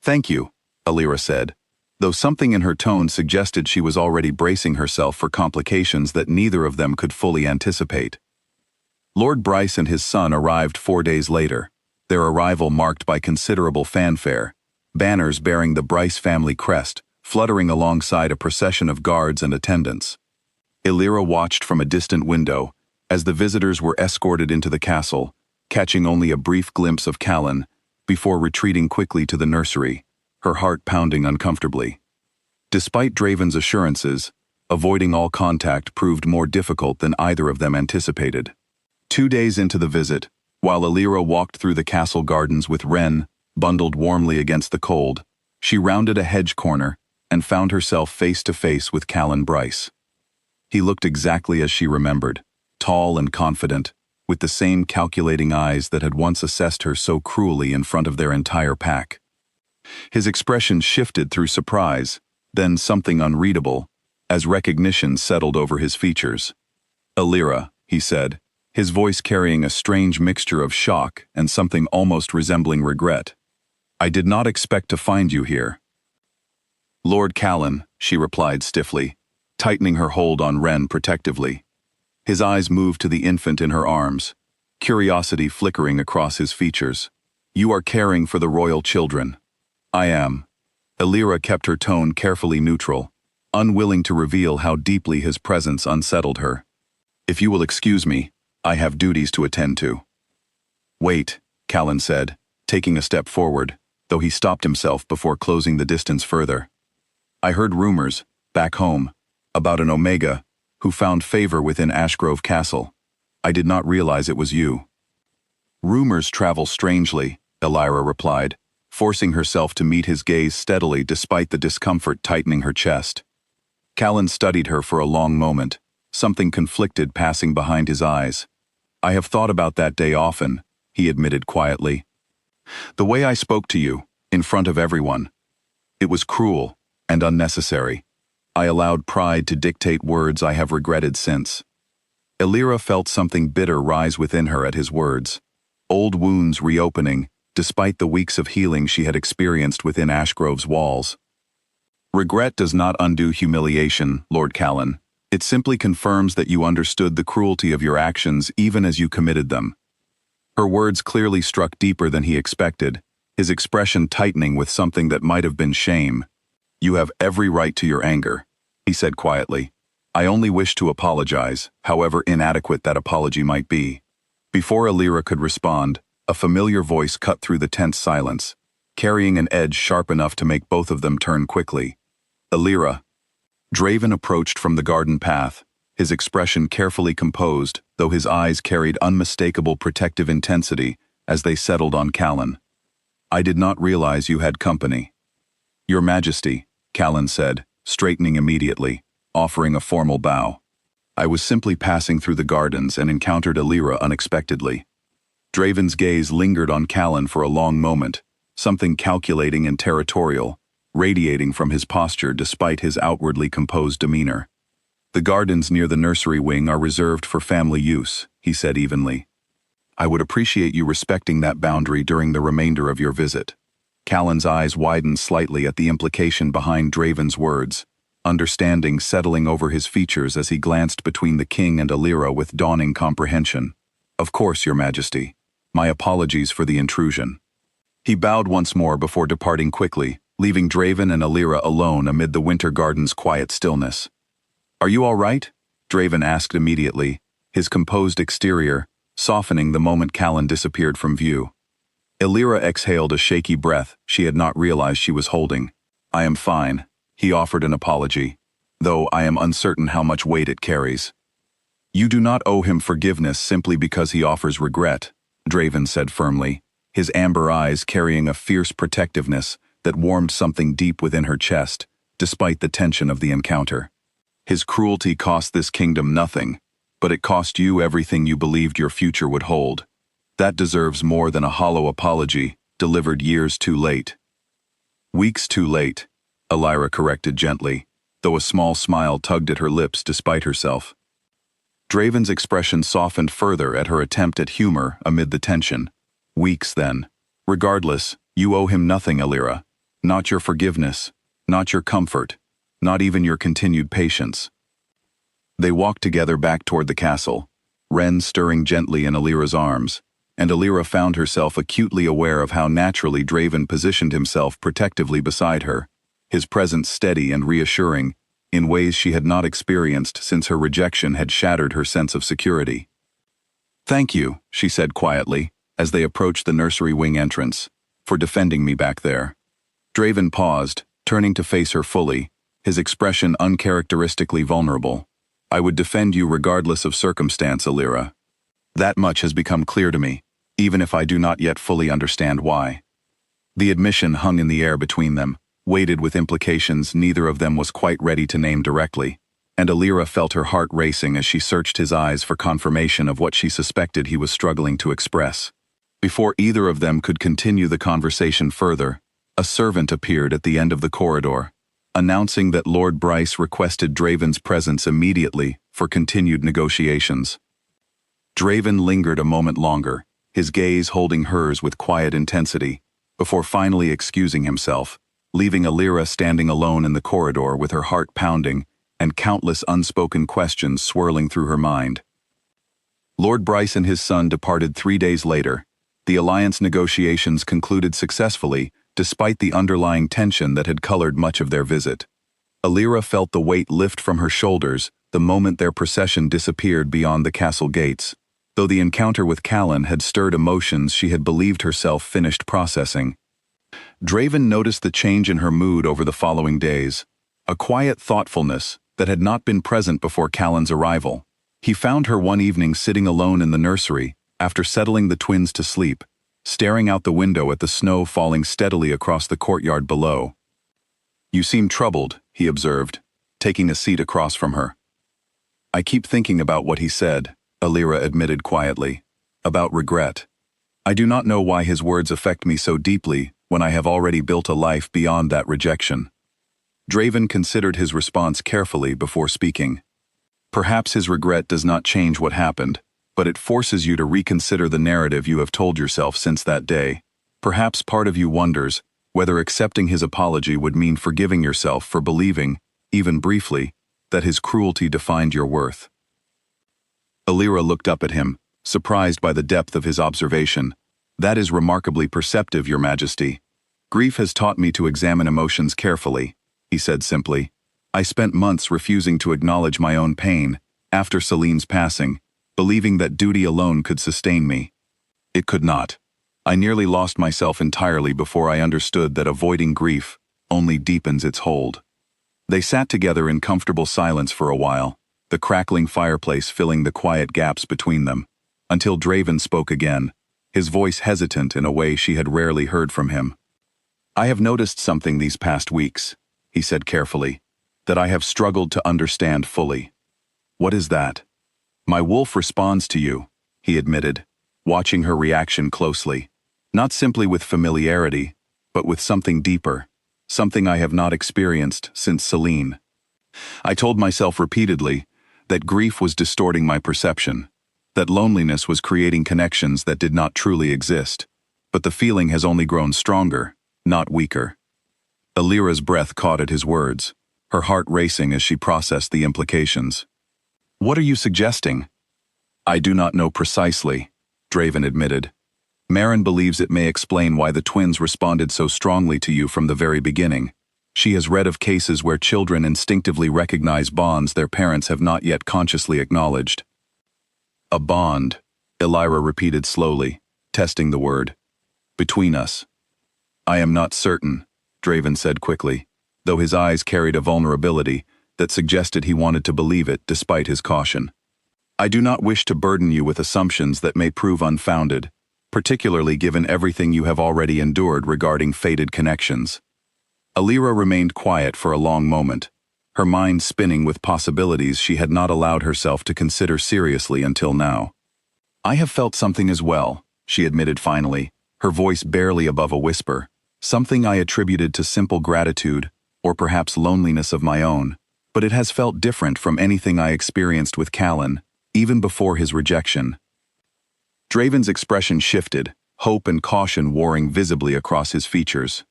"Thank you," Alira said, though something in her tone suggested she was already bracing herself for complications that neither of them could fully anticipate. Lord Bryce and his son arrived 4 days later, their arrival marked by considerable fanfare, banners bearing the Bryce family crest fluttering alongside a procession of guards and attendants. Alira watched from a distant window as the visitors were escorted into the castle, catching only a brief glimpse of Callan before retreating quickly to the nursery, her heart pounding uncomfortably. Despite Draven's assurances, avoiding all contact proved more difficult than either of them anticipated. 2 days into the visit, while Alira walked through the castle gardens with Wren, bundled warmly against the cold, she rounded a hedge corner and found herself face to face with Callan Bryce. He looked exactly as she remembered, tall and confident, with the same calculating eyes that had once assessed her so cruelly in front of their entire pack. His expression shifted through surprise, then something unreadable, as recognition settled over his features. "Alira," he said, his voice carrying a strange mixture of shock and something almost resembling regret. "I did not expect to find you here." "Lord Callan," she replied stiffly, tightening her hold on Wren protectively. His eyes moved to the infant in her arms, curiosity flickering across his features. "You are caring for the royal children." "I am." Alira kept her tone carefully neutral, unwilling to reveal how deeply his presence unsettled her. "If you will excuse me, I have duties to attend to." "Wait," Callan said, taking a step forward, though he stopped himself before closing the distance further. "I heard rumors, back home, about an Omega who found favor within Ashgrove Castle. I did not realize it was you." "Rumors travel strangely," Alira replied, forcing herself to meet his gaze steadily despite the discomfort tightening her chest. Callan studied her for a long moment, something conflicted passing behind his eyes. "I have thought about that day often," he admitted quietly. "The way I spoke to you, in front of everyone. It was cruel and unnecessary. I allowed pride to dictate words I have regretted since." Alira felt something bitter rise within her at his words, old wounds reopening, despite the weeks of healing she had experienced within Ashgrove's walls. "Regret does not undo humiliation, Lord Callan. It simply confirms that you understood the cruelty of your actions even as you committed them." Her words clearly struck deeper than he expected, his expression tightening with something that might have been shame. "You have every right to your anger," he said quietly. "I only wish to apologize, however inadequate that apology might be." Before Alira could respond, a familiar voice cut through the tense silence, carrying an edge sharp enough to make both of them turn quickly. "Alira." Draven approached from the garden path, his expression carefully composed, though his eyes carried unmistakable protective intensity as they settled on Callan. "I did not realize you had company." Your Majesty, Callan said, straightening immediately, offering a formal bow. I was simply passing through the gardens and encountered Alira unexpectedly. Draven's gaze lingered on Callan for a long moment, something calculating and territorial, radiating from his posture despite his outwardly composed demeanor. The gardens near the nursery wing are reserved for family use, he said evenly. I would appreciate you respecting that boundary during the remainder of your visit. Callan's eyes widened slightly at the implication behind Draven's words, understanding settling over his features as he glanced between the king and Alira with dawning comprehension. Of course, Your Majesty. My apologies for the intrusion. He bowed once more before departing quickly, leaving Draven and Alira alone amid the winter garden's quiet stillness. Are you all right? Draven asked immediately, his composed exterior softening the moment Callan disappeared from view. Alira exhaled a shaky breath she had not realized she was holding. I am fine, he offered an apology, though I am uncertain how much weight it carries. You do not owe him forgiveness simply because he offers regret, Draven said firmly, his amber eyes carrying a fierce protectiveness that warmed something deep within her chest, despite the tension of the encounter. His cruelty cost this kingdom nothing, but it cost you everything you believed your future would hold. That deserves more than a hollow apology, delivered years too late. Weeks too late, Alira corrected gently, though a small smile tugged at her lips despite herself. Draven's expression softened further at her attempt at humor amid the tension. Weeks, then. Regardless, you owe him nothing, Alira. Not your forgiveness, not your comfort, not even your continued patience. They walked together back toward the castle, Ren stirring gently in Alira's arms, and Alira found herself acutely aware of how naturally Draven positioned himself protectively beside her, his presence steady and reassuring, in ways she had not experienced since her rejection had shattered her sense of security. Thank you, she said quietly, as they approached the nursery wing entrance, for defending me back there. Draven paused, turning to face her fully, his expression uncharacteristically vulnerable. I would defend you regardless of circumstance, Alira. That much has become clear to me, even if I do not yet fully understand why. The admission hung in the air between them, weighted with implications neither of them was quite ready to name directly, and Alira felt her heart racing as she searched his eyes for confirmation of what she suspected he was struggling to express. Before either of them could continue the conversation further, a servant appeared at the end of the corridor, announcing that Lord Bryce requested Draven's presence immediately for continued negotiations. Draven lingered a moment longer, his gaze holding hers with quiet intensity, before finally excusing himself, leaving Alira standing alone in the corridor with her heart pounding and countless unspoken questions swirling through her mind. Lord Bryce and his son departed 3 days later. The alliance negotiations concluded successfully, despite the underlying tension that had colored much of their visit. Alira felt the weight lift from her shoulders the moment their procession disappeared beyond the castle gates, though the encounter with Callan had stirred emotions she had believed herself finished processing. Draven noticed the change in her mood over the following days, a quiet thoughtfulness that had not been present before Callan's arrival. He found her one evening sitting alone in the nursery, after settling the twins to sleep, staring out the window at the snow falling steadily across the courtyard below. You seem troubled, he observed, taking a seat across from her. I keep thinking about what he said, Alira admitted quietly, about regret. I do not know why his words affect me so deeply when I have already built a life beyond that rejection. Draven considered his response carefully before speaking. Perhaps his regret does not change what happened, but it forces you to reconsider the narrative you have told yourself since that day. Perhaps part of you wonders whether accepting his apology would mean forgiving yourself for believing, even briefly, that his cruelty defined your worth. Alira looked up at him, surprised by the depth of his observation. That is remarkably perceptive, Your Majesty. Grief has taught me to examine emotions carefully, he said simply. I spent months refusing to acknowledge my own pain, after Celine's passing, believing that duty alone could sustain me. It could not. I nearly lost myself entirely before I understood that avoiding grief only deepens its hold. They sat together in comfortable silence for a while, the crackling fireplace filling the quiet gaps between them, until Draven spoke again, his voice hesitant in a way she had rarely heard from him. I have noticed something these past weeks, he said carefully, that I have struggled to understand fully. What is that? My wolf responds to you, he admitted, watching her reaction closely, not simply with familiarity, but with something deeper, something I have not experienced since Celine. I told myself repeatedly that grief was distorting my perception, that loneliness was creating connections that did not truly exist, but the feeling has only grown stronger, not weaker. Alira's breath caught at his words, her heart racing as she processed the implications. What are you suggesting? I do not know precisely, Draven admitted. Marin believes it may explain why the twins responded so strongly to you from the very beginning. She has read of cases where children instinctively recognize bonds their parents have not yet consciously acknowledged. A bond, Alira repeated slowly, testing the word. Between us. I am not certain, Draven said quickly, though his eyes carried a vulnerability that suggested he wanted to believe it despite his caution. I do not wish to burden you with assumptions that may prove unfounded, particularly given everything you have already endured regarding fated connections. Alira remained quiet for a long moment, her mind spinning with possibilities she had not allowed herself to consider seriously until now. I have felt something as well, she admitted finally, her voice barely above a whisper, something I attributed to simple gratitude, or perhaps loneliness of my own, but it has felt different from anything I experienced with Callan, even before his rejection. Draven's expression shifted, hope and caution warring visibly across his features.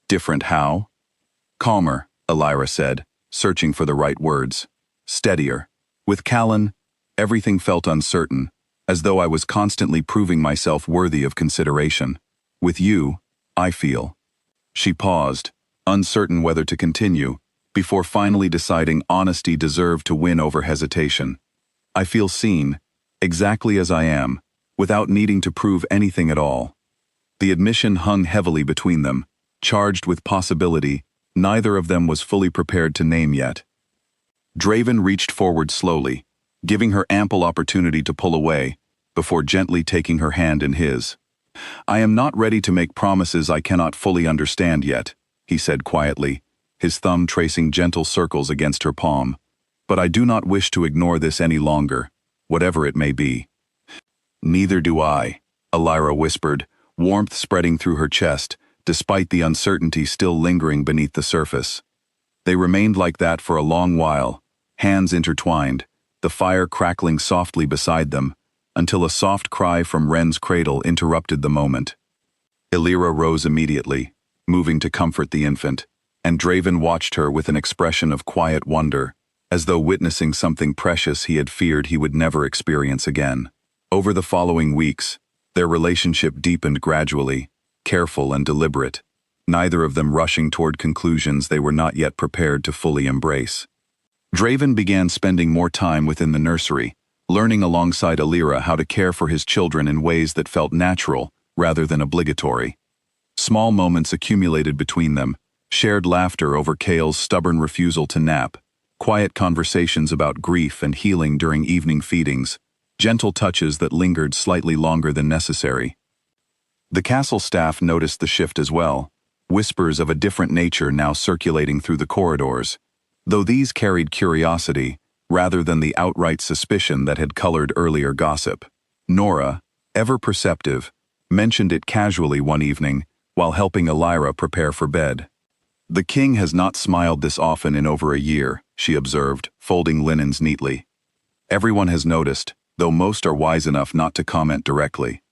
Different how? Calmer, Alira said, searching for the right words. Steadier. With Callan, everything felt uncertain, as though I was constantly proving myself worthy of consideration. With you, I feel. She paused, uncertain whether to continue, before finally deciding honesty deserved to win over hesitation. I feel seen, exactly as I am, without needing to prove anything at all. The admission hung heavily between them, charged with possibility neither of them was fully prepared to name yet. Draven reached forward slowly, giving her ample opportunity to pull away, before gently taking her hand in his. I am not ready to make promises I cannot fully understand yet, he said quietly, his thumb tracing gentle circles against her palm. But I do not wish to ignore this any longer, whatever it may be. Neither do I, Alira whispered, warmth spreading through her chest, despite the uncertainty still lingering beneath the surface. They remained like that for a long while, hands intertwined, the fire crackling softly beside them, until a soft cry from Ren's cradle interrupted the moment. Alira rose immediately, moving to comfort the infant, and Draven watched her with an expression of quiet wonder, as though witnessing something precious he had feared he would never experience again. Over the following weeks, their relationship deepened gradually, careful and deliberate, neither of them rushing toward conclusions they were not yet prepared to fully embrace. Draven began spending more time within the nursery, learning alongside Alira how to care for his children in ways that felt natural rather than obligatory. Small moments accumulated between them, shared laughter over Kale's stubborn refusal to nap, quiet conversations about grief and healing during evening feedings, gentle touches that lingered slightly longer than necessary. The castle staff noticed the shift as well, whispers of a different nature now circulating through the corridors, though these carried curiosity, rather than the outright suspicion that had colored earlier gossip. Nora, ever perceptive, mentioned it casually one evening while helping Alira prepare for bed. The king has not smiled this often in over a year, she observed, folding linens neatly. Everyone has noticed, though most are wise enough not to comment directly.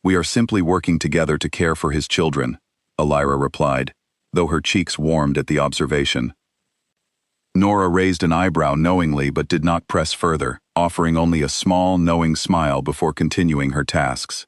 We are simply working together to care for his children, Alira replied, though her cheeks warmed at the observation. Nora raised an eyebrow knowingly but did not press further, offering only a small, knowing smile before continuing her tasks.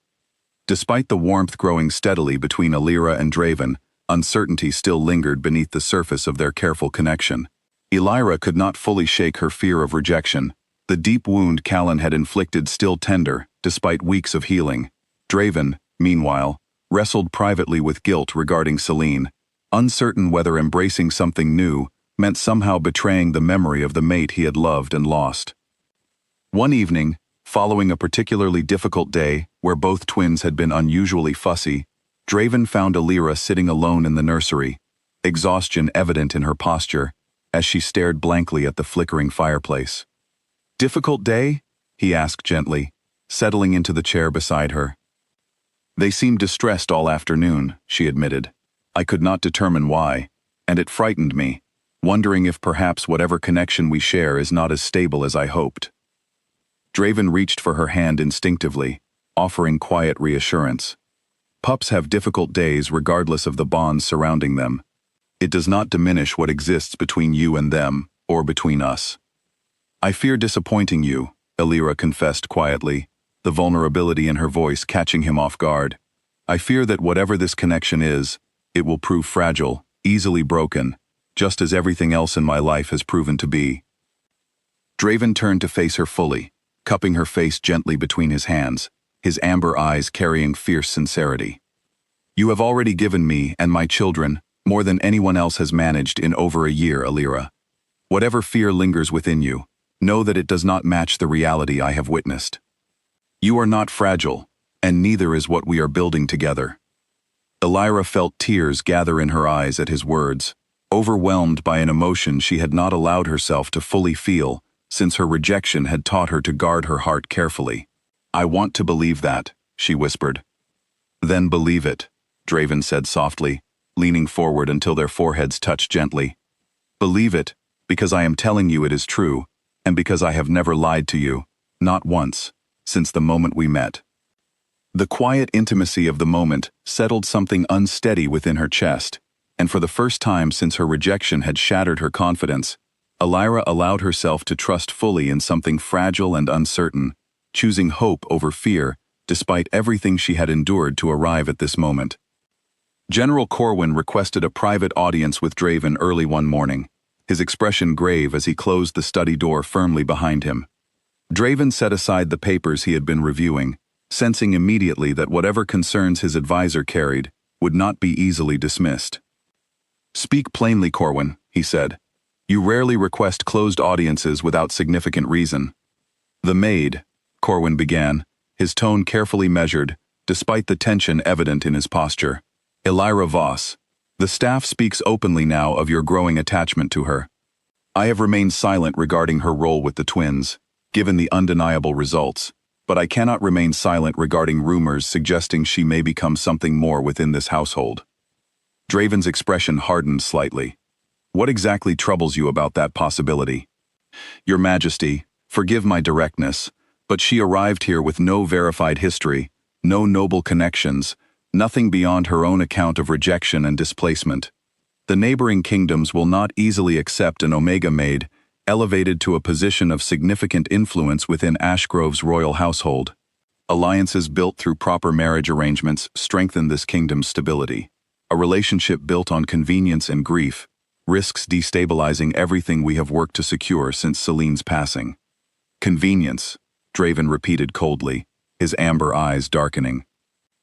Despite the warmth growing steadily between Alira and Draven, uncertainty still lingered beneath the surface of their careful connection. Alira could not fully shake her fear of rejection, the deep wound Callan had inflicted still tender, despite weeks of healing. Draven, meanwhile, wrestled privately with guilt regarding Celine, uncertain whether embracing something new meant somehow betraying the memory of the mate he had loved and lost. One evening, following a particularly difficult day where both twins had been unusually fussy, Draven found Alira sitting alone in the nursery, exhaustion evident in her posture, as she stared blankly at the flickering fireplace. "Difficult day?" he asked gently, settling into the chair beside her. "They seemed distressed all afternoon," she admitted. "I could not determine why, and it frightened me, wondering if perhaps whatever connection we share is not as stable as I hoped." Draven reached for her hand instinctively, offering quiet reassurance. "Pups have difficult days regardless of the bonds surrounding them. It does not diminish what exists between you and them, or between us." "I fear disappointing you," Alira confessed quietly, the vulnerability in her voice catching him off guard. "I fear that whatever this connection is, it will prove fragile, easily broken, just as everything else in my life has proven to be." Draven turned to face her fully, cupping her face gently between his hands, his amber eyes carrying fierce sincerity. "You have already given me and my children more than anyone else has managed in over a year, Alira. Whatever fear lingers within you, know that it does not match the reality I have witnessed. You are not fragile, and neither is what we are building together." Alira felt tears gather in her eyes at his words, overwhelmed by an emotion she had not allowed herself to fully feel since her rejection had taught her to guard her heart carefully. "I want to believe that," she whispered. "Then believe it," Draven said softly, leaning forward until their foreheads touched gently. "Believe it, because I am telling you it is true, and because I have never lied to you, not once, since the moment we met." The quiet intimacy of the moment settled something unsteady within her chest, and for the first time since her rejection had shattered her confidence, Alira allowed herself to trust fully in something fragile and uncertain, choosing hope over fear, despite everything she had endured to arrive at this moment. General Corwin requested a private audience with Draven early one morning, his expression grave as he closed the study door firmly behind him. Draven set aside the papers he had been reviewing, sensing immediately that whatever concerns his advisor carried would not be easily dismissed. "Speak plainly, Corwin," he said. "You rarely request closed audiences without significant reason." "The Maid," Corwin began, his tone carefully measured, despite the tension evident in his posture. "Alira Voss. The staff speaks openly now of your growing attachment to her. I have remained silent regarding her role with the twins, given the undeniable results, but I cannot remain silent regarding rumors suggesting she may become something more within this household." Draven's expression hardened slightly. "What exactly troubles you about that possibility?" "Your Majesty, forgive my directness, but she arrived here with no verified history, no noble connections, nothing beyond her own account of rejection and displacement. The neighboring kingdoms will not easily accept an Omega Maid elevated to a position of significant influence within Ashgrove's royal household. Alliances built through proper marriage arrangements strengthen this kingdom's stability. A relationship built on convenience and grief risks destabilizing everything we have worked to secure since Celine's passing." "Convenience," Draven repeated coldly, his amber eyes darkening.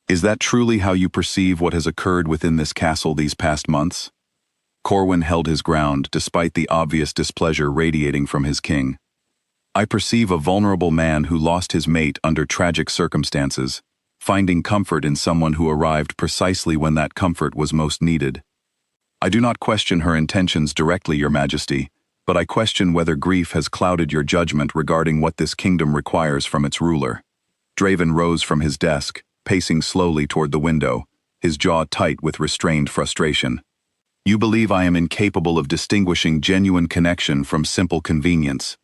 "Is that truly how you perceive what has occurred within this castle these past months?" Corwin held his ground despite the obvious displeasure radiating from his king. "I perceive a vulnerable man who lost his mate under tragic circumstances, finding comfort in someone who arrived precisely when that comfort was most needed. I do not question her intentions directly, Your Majesty, but I question whether grief has clouded your judgment regarding what this kingdom requires from its ruler." Draven rose from his desk, pacing slowly toward the window, his jaw tight with restrained frustration. "You believe I am incapable of distinguishing genuine connection from simple convenience."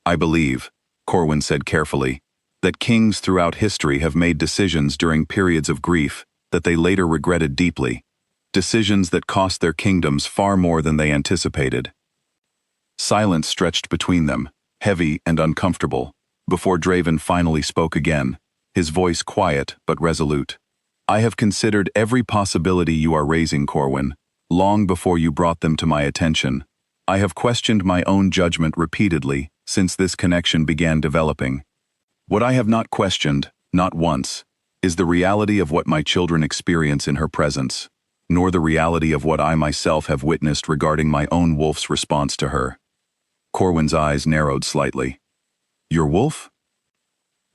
"I believe," Corwin said carefully, "that kings throughout history have made decisions during periods of grief that they later regretted deeply, decisions that cost their kingdoms far more than they anticipated." Silence stretched between them, heavy and uncomfortable, before Draven finally spoke again, his voice quiet but resolute. "I have considered every possibility you are raising, Corwin, long before you brought them to my attention. I have questioned my own judgment repeatedly since this connection began developing. What I have not questioned, not once, is the reality of what my children experience in her presence, nor the reality of what I myself have witnessed regarding my own wolf's response to her." Corwin's eyes narrowed slightly. "Your wolf?"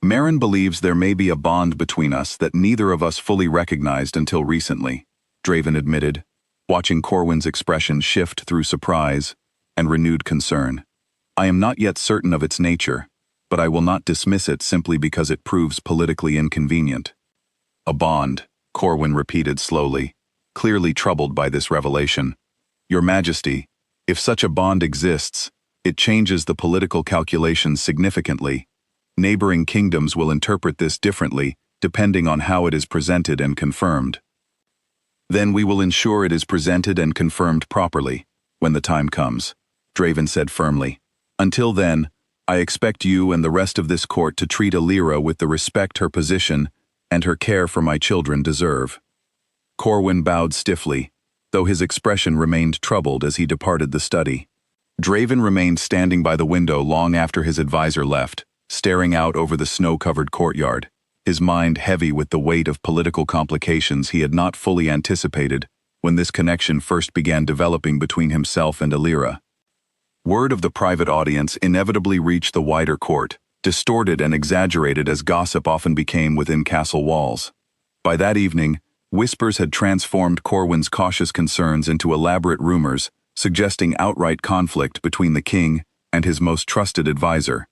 Marin believes there may be a bond between us that neither of us fully recognized until recently, Draven admitted, watching Corwin's expression shift through surprise and renewed concern. I am not yet certain of its nature, but I will not dismiss it simply because it proves politically inconvenient. A bond, Corwin repeated slowly, clearly troubled by this revelation. Your Majesty, if such a bond exists, it changes the political calculations significantly. Neighboring kingdoms will interpret this differently, depending on how it is presented and confirmed. Then we will ensure it is presented and confirmed properly, when the time comes, Draven said firmly. Until then, I expect you and the rest of this court to treat Alira with the respect her position and her care for my children deserve. Corwin bowed stiffly, though his expression remained troubled as he departed the study. Draven remained standing by the window long after his advisor left, staring out over the snow-covered courtyard, his mind heavy with the weight of political complications he had not fully anticipated when this connection first began developing between himself and Alira. Word of the private audience inevitably reached the wider court, distorted and exaggerated as gossip often became within castle walls. By that evening, whispers had transformed Corwin's cautious concerns into elaborate rumors, suggesting outright conflict between the king and his most trusted advisor.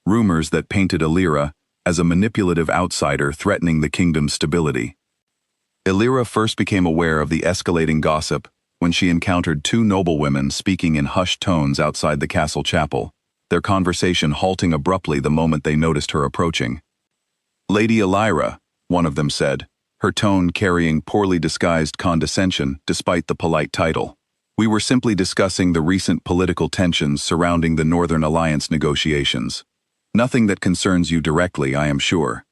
Rumors that painted Alira as a manipulative outsider threatening the kingdom's stability. Alira first became aware of the escalating gossip when she encountered two noblewomen speaking in hushed tones outside the castle chapel, their conversation halting abruptly the moment they noticed her approaching. Lady Alira, one of them said, her tone carrying poorly disguised condescension despite the polite title. We were simply discussing the recent political tensions surrounding the Northern Alliance negotiations. Nothing that concerns you directly, I am sure.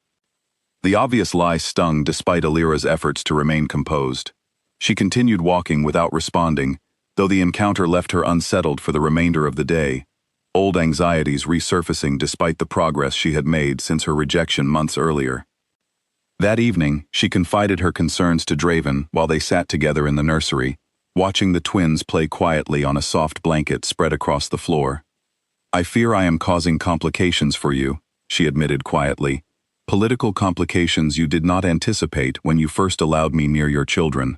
The obvious lie stung despite Alira's efforts to remain composed. She continued walking without responding, though the encounter left her unsettled for the remainder of the day, old anxieties resurfacing despite the progress she had made since her rejection months earlier. That evening, she confided her concerns to Draven while they sat together in the nursery, watching the twins play quietly on a soft blanket spread across the floor. I fear I am causing complications for you, she admitted quietly. Political complications you did not anticipate when you first allowed me near your children.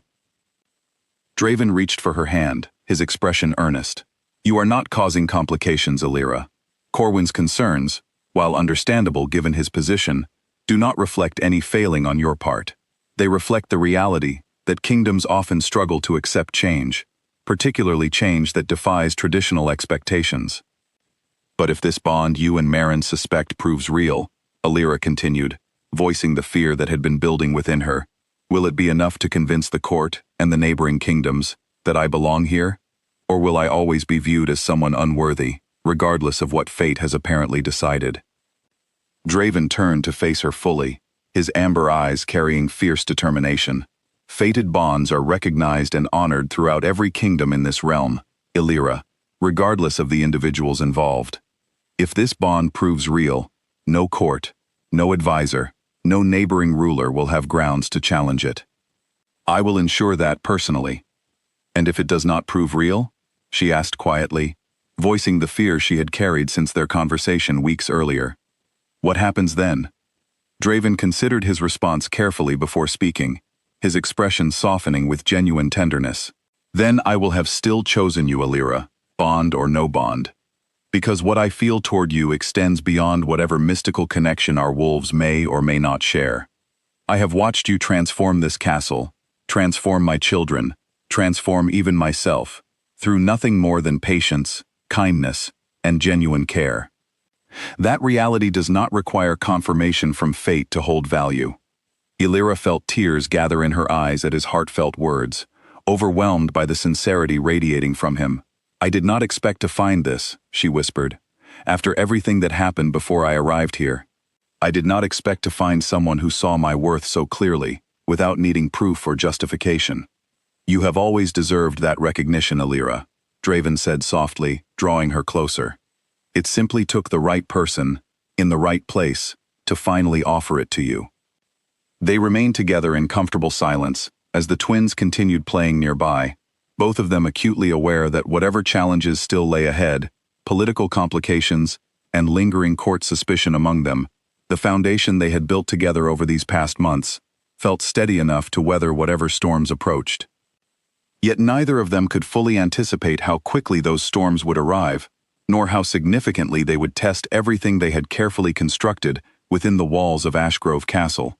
Draven reached for her hand, his expression earnest. You are not causing complications, Alira. Corwin's concerns, while understandable given his position, do not reflect any failing on your part. They reflect the reality that kingdoms often struggle to accept change, particularly change that defies traditional expectations. But if this bond you and Marin suspect proves real, Alira continued, voicing the fear that had been building within her, will it be enough to convince the court and the neighboring kingdoms that I belong here? Or will I always be viewed as someone unworthy, regardless of what fate has apparently decided? Draven turned to face her fully, his amber eyes carrying fierce determination. Fated bonds are recognized and honored throughout every kingdom in this realm, Alira, regardless of the individuals involved. If this bond proves real, no court, no advisor, no neighboring ruler will have grounds to challenge it. I will ensure that personally. And if it does not prove real? She asked quietly, voicing the fear she had carried since their conversation weeks earlier. What happens then? Draven considered his response carefully before speaking, his expression softening with genuine tenderness. Then I will have still chosen you, Alira, bond or no bond. Because what I feel toward you extends beyond whatever mystical connection our wolves may or may not share. I have watched you transform this castle, transform my children, transform even myself, through nothing more than patience, kindness, and genuine care. That reality does not require confirmation from fate to hold value. Alira felt tears gather in her eyes at his heartfelt words, overwhelmed by the sincerity radiating from him. I did not expect to find this, she whispered. After everything that happened before I arrived here, I did not expect to find someone who saw my worth so clearly, without needing proof or justification. You have always deserved that recognition, Alira, Draven said softly, drawing her closer. It simply took the right person, in the right place, to finally offer it to you. They remained together in comfortable silence, as the twins continued playing nearby, both of them acutely aware that whatever challenges still lay ahead, political complications, and lingering court suspicion among them, The foundation they had built together over these past months felt steady enough to weather whatever storms approached. Yet neither of them could fully anticipate how quickly those storms would arrive, nor how significantly they would test everything they had carefully constructed within the walls of Ashgrove Castle.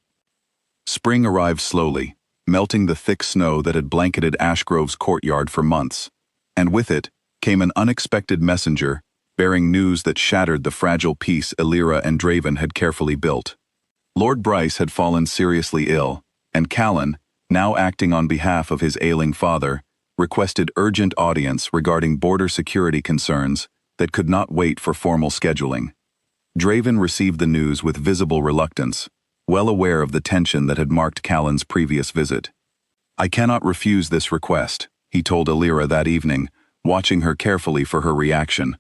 Spring arrived slowly, melting the thick snow that had blanketed Ashgrove's courtyard for months, and with it came an unexpected messenger bearing news that shattered the fragile peace Illyra and Draven had carefully built. Lord Bryce had fallen seriously ill, and Callan, now acting on behalf of his ailing father, requested urgent audience regarding border security concerns that could not wait for formal scheduling. Draven received the news with visible reluctance, well aware of the tension that had marked Callan's previous visit. "I cannot refuse this request," he told Illyra that evening, watching her carefully for her reaction.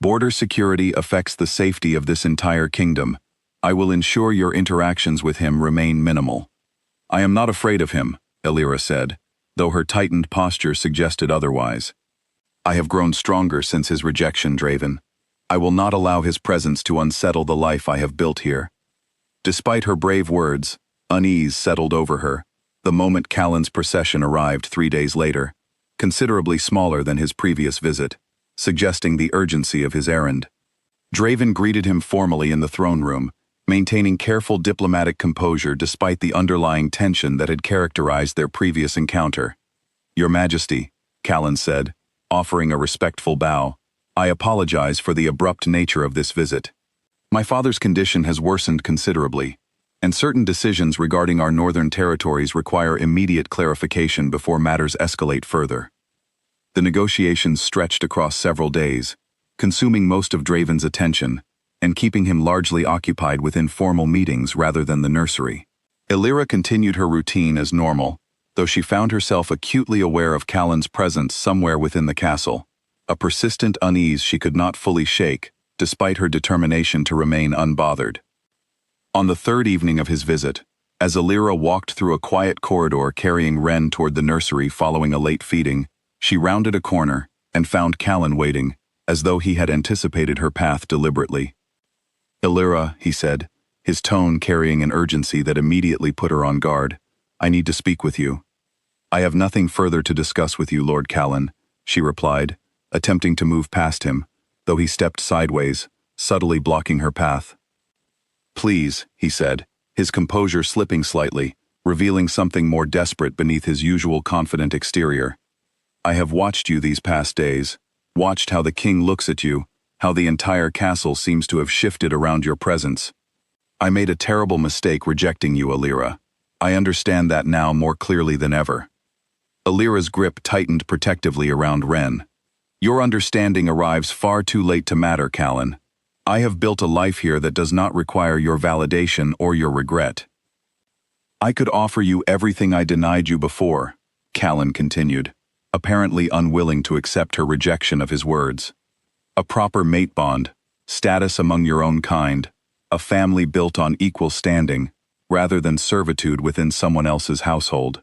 "Border security affects the safety of this entire kingdom. I will ensure your interactions with him remain minimal." "I am not afraid of him," Illyra said, though her tightened posture suggested otherwise. "I have grown stronger since his rejection, Draven. I will not allow his presence to unsettle the life I have built here." Despite her brave words, unease settled over her the moment Callan's procession arrived 3 days later, considerably smaller than his previous visit, suggesting the urgency of his errand. Draven greeted him formally in the throne room, maintaining careful diplomatic composure despite the underlying tension that had characterized their previous encounter. "Your Majesty," Callan said, offering a respectful bow, "I apologize for the abrupt nature of this visit. My father's condition has worsened considerably, and certain decisions regarding our northern territories require immediate clarification before matters escalate further." The negotiations stretched across several days, consuming most of Draven's attention, and keeping him largely occupied with informal meetings rather than the nursery. Illyra continued her routine as normal, though she found herself acutely aware of Callan's presence somewhere within the castle, a persistent unease she could not fully shake, despite her determination to remain unbothered. On the third evening of his visit, as Illyra walked through a quiet corridor carrying Wren toward the nursery following a late feeding, she rounded a corner and found Callan waiting, as though he had anticipated her path deliberately. "Illyra," he said, his tone carrying an urgency that immediately put her on guard, "I need to speak with you." "I have nothing further to discuss with you, Lord Callan," she replied, attempting to move past him, though he stepped sideways, subtly blocking her path. "Please," he said, his composure slipping slightly, revealing something more desperate beneath his usual confident exterior. "I have watched you these past days, watched how the king looks at you, how the entire castle seems to have shifted around your presence. I made a terrible mistake rejecting you, Illyra. I understand that now more clearly than ever." Illyra's grip tightened protectively around Wren. "Your understanding arrives far too late to matter, Callan. I have built a life here that does not require your validation or your regret." "I could offer you everything I denied you before," Callan continued, apparently unwilling to accept her rejection of his words. "A proper mate bond, status among your own kind, a family built on equal standing, rather than servitude within someone else's household."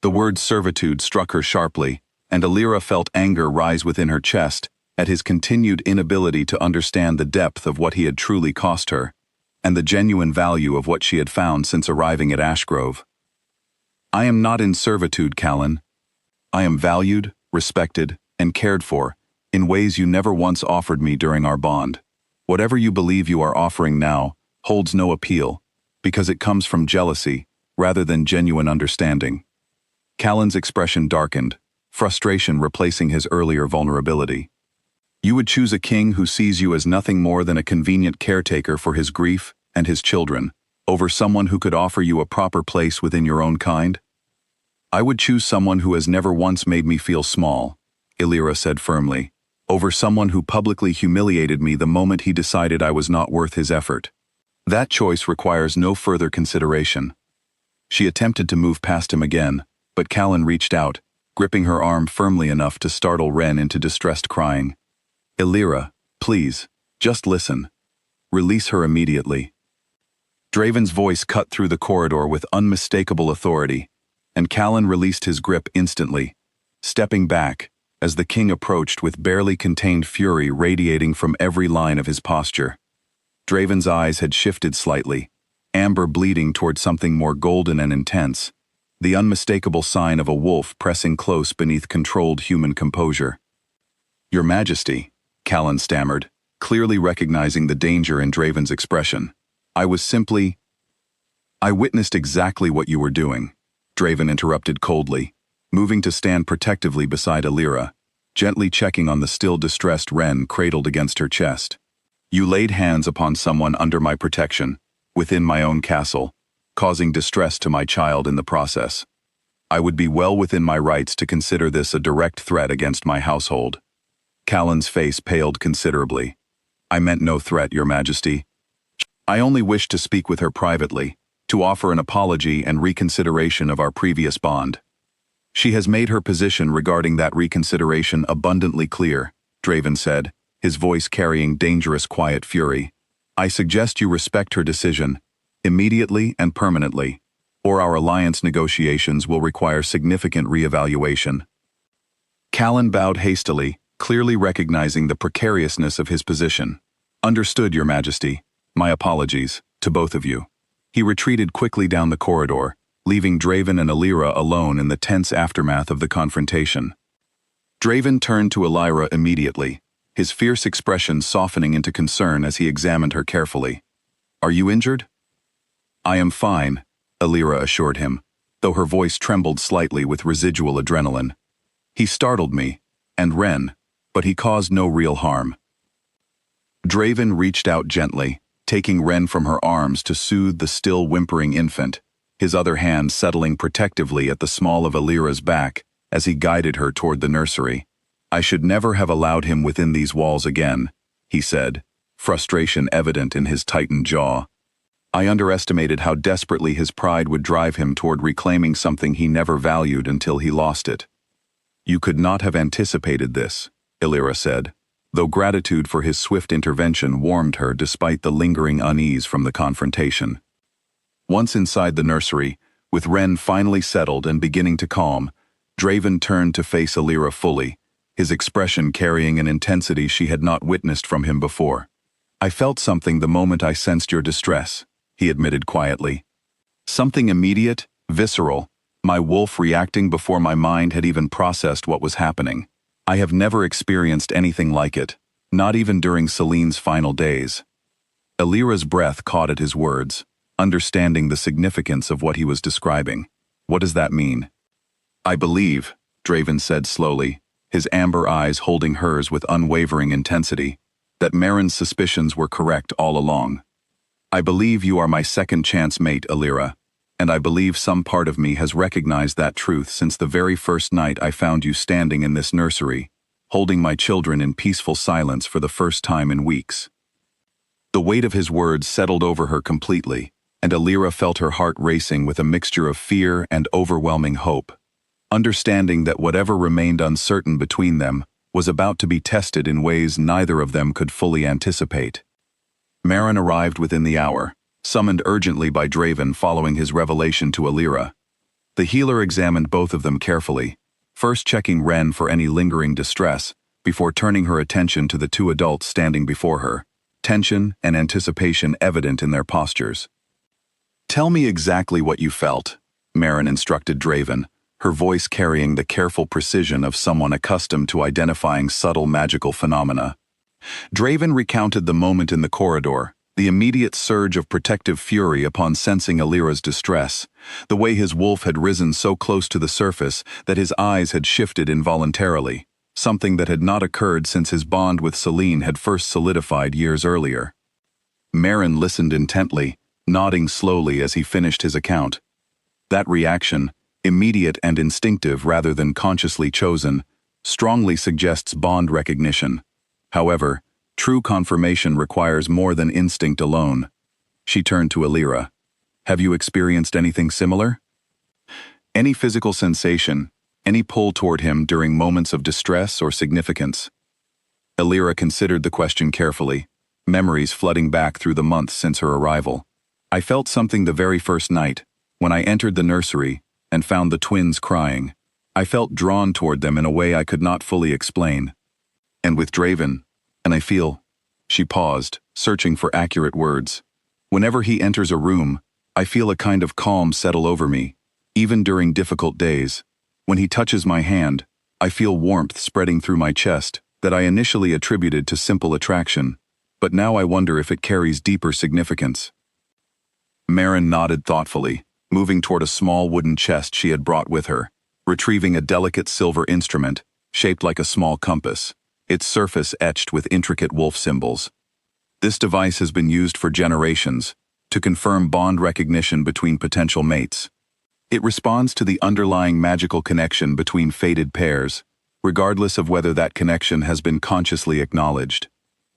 The word servitude struck her sharply, and Illyra felt anger rise within her chest at his continued inability to understand the depth of what he had truly cost her, and the genuine value of what she had found since arriving at Ashgrove. "I am not in servitude, Callan. I am valued, respected, and cared for, in ways you never once offered me during our bond. Whatever you believe you are offering now holds no appeal, because it comes from jealousy, rather than genuine understanding." Callan's expression darkened, frustration replacing his earlier vulnerability. "You would choose a king who sees you as nothing more than a convenient caretaker for his grief and his children, over someone who could offer you a proper place within your own kind?" "I would choose someone who has never once made me feel small," Illyra said firmly, "over someone who publicly humiliated me the moment he decided I was not worth his effort. That choice requires no further consideration." She attempted to move past him again, but Callan reached out, gripping her arm firmly enough to startle Wren into distressed crying. "Illyra, please, just listen. Release her immediately." Draven's voice cut through the corridor with unmistakable authority, and Callan released his grip instantly, stepping back as the king approached with barely contained fury radiating from every line of his posture. Draven's eyes had shifted slightly, amber bleeding toward something more golden and intense, the unmistakable sign of a wolf pressing close beneath controlled human composure. "Your Majesty," Callan stammered, clearly recognizing the danger in Draven's expression. "I witnessed exactly what you were doing," Draven interrupted coldly, moving to stand protectively beside Alira, gently checking on the still distressed Wren cradled against her chest. "You laid hands upon someone under my protection, within my own castle, causing distress to my child in the process. I would be well within my rights to consider this a direct threat against my household." Callan's face paled considerably. "I meant no threat, Your Majesty. I only wished to speak with her privately, to offer an apology and reconsideration of our previous bond." "She has made her position regarding that reconsideration abundantly clear," Draven said, his voice carrying dangerous quiet fury. "I suggest you respect her decision, immediately and permanently, or our alliance negotiations will require significant re-evaluation." Callan bowed hastily, clearly recognizing the precariousness of his position. "Understood, Your Majesty. My apologies, to both of you." He retreated quickly down the corridor, leaving Draven and Alira alone in the tense aftermath of the confrontation. Draven turned to Alira immediately, his fierce expression softening into concern as he examined her carefully. "Are you injured?" "I am fine," Alira assured him, though her voice trembled slightly with residual adrenaline. "He startled me, and Wren, but he caused no real harm." Draven reached out gently, taking Wren from her arms to soothe the still whimpering infant, his other hand settling protectively at the small of Alira's back as he guided her toward the nursery. "I should never have allowed him within these walls again," he said, frustration evident in his tightened jaw. "I underestimated how desperately his pride would drive him toward reclaiming something he never valued until he lost it." "You could not have anticipated this," Alira said, though gratitude for his swift intervention warmed her despite the lingering unease from the confrontation. Once inside the nursery, with Wren finally settled and beginning to calm, Draven turned to face Alira fully, his expression carrying an intensity she had not witnessed from him before. "I felt something the moment I sensed your distress," he admitted quietly. "Something immediate, visceral, my wolf reacting before my mind had even processed what was happening. I have never experienced anything like it, not even during Celine's final days." Alira's breath caught at his words, understanding the significance of what he was describing. "What does that mean?" "I believe," Draven said slowly, his amber eyes holding hers with unwavering intensity, "that Marin's suspicions were correct all along. I believe you are my second-chance mate, Alira, and I believe some part of me has recognized that truth since the very first night I found you standing in this nursery, holding my children in peaceful silence for the first time in weeks." The weight of his words settled over her completely, and Alira felt her heart racing with a mixture of fear and overwhelming hope, understanding that whatever remained uncertain between them was about to be tested in ways neither of them could fully anticipate. Marin arrived within the hour, summoned urgently by Draven following his revelation to Alira. The healer examined both of them carefully, first checking Wren for any lingering distress, before turning her attention to the two adults standing before her, tension and anticipation evident in their postures. "Tell me exactly what you felt," Marin instructed Draven, her voice carrying the careful precision of someone accustomed to identifying subtle magical phenomena. Draven recounted the moment in the corridor, the immediate surge of protective fury upon sensing Alira's distress, the way his wolf had risen so close to the surface that his eyes had shifted involuntarily, something that had not occurred since his bond with Celine had first solidified years earlier. Marin listened intently, nodding slowly as he finished his account. That reaction, immediate and instinctive rather than consciously chosen, strongly suggests bond recognition. However, true confirmation requires more than instinct alone. She turned to Alira. "Have you experienced anything similar? Any physical sensation, any pull toward him during moments of distress or significance?" Alira considered the question carefully, memories flooding back through the months since her arrival. "I felt something the very first night, when I entered the nursery and found the twins crying. I felt drawn toward them in a way I could not fully explain. And with Draven, and I feel She paused, searching for accurate words. Whenever he enters a room, I feel a kind of calm settle over me, even during difficult days. When he touches my hand, I feel warmth spreading through my chest that I initially attributed to simple attraction, but now I wonder if it carries deeper significance. Marin nodded thoughtfully, moving toward a small wooden chest she had brought with her, retrieving a delicate silver instrument, shaped like a small compass, its surface etched with intricate wolf symbols. This device has been used for generations to confirm bond recognition between potential mates. It responds to the underlying magical connection between fated pairs, regardless of whether that connection has been consciously acknowledged.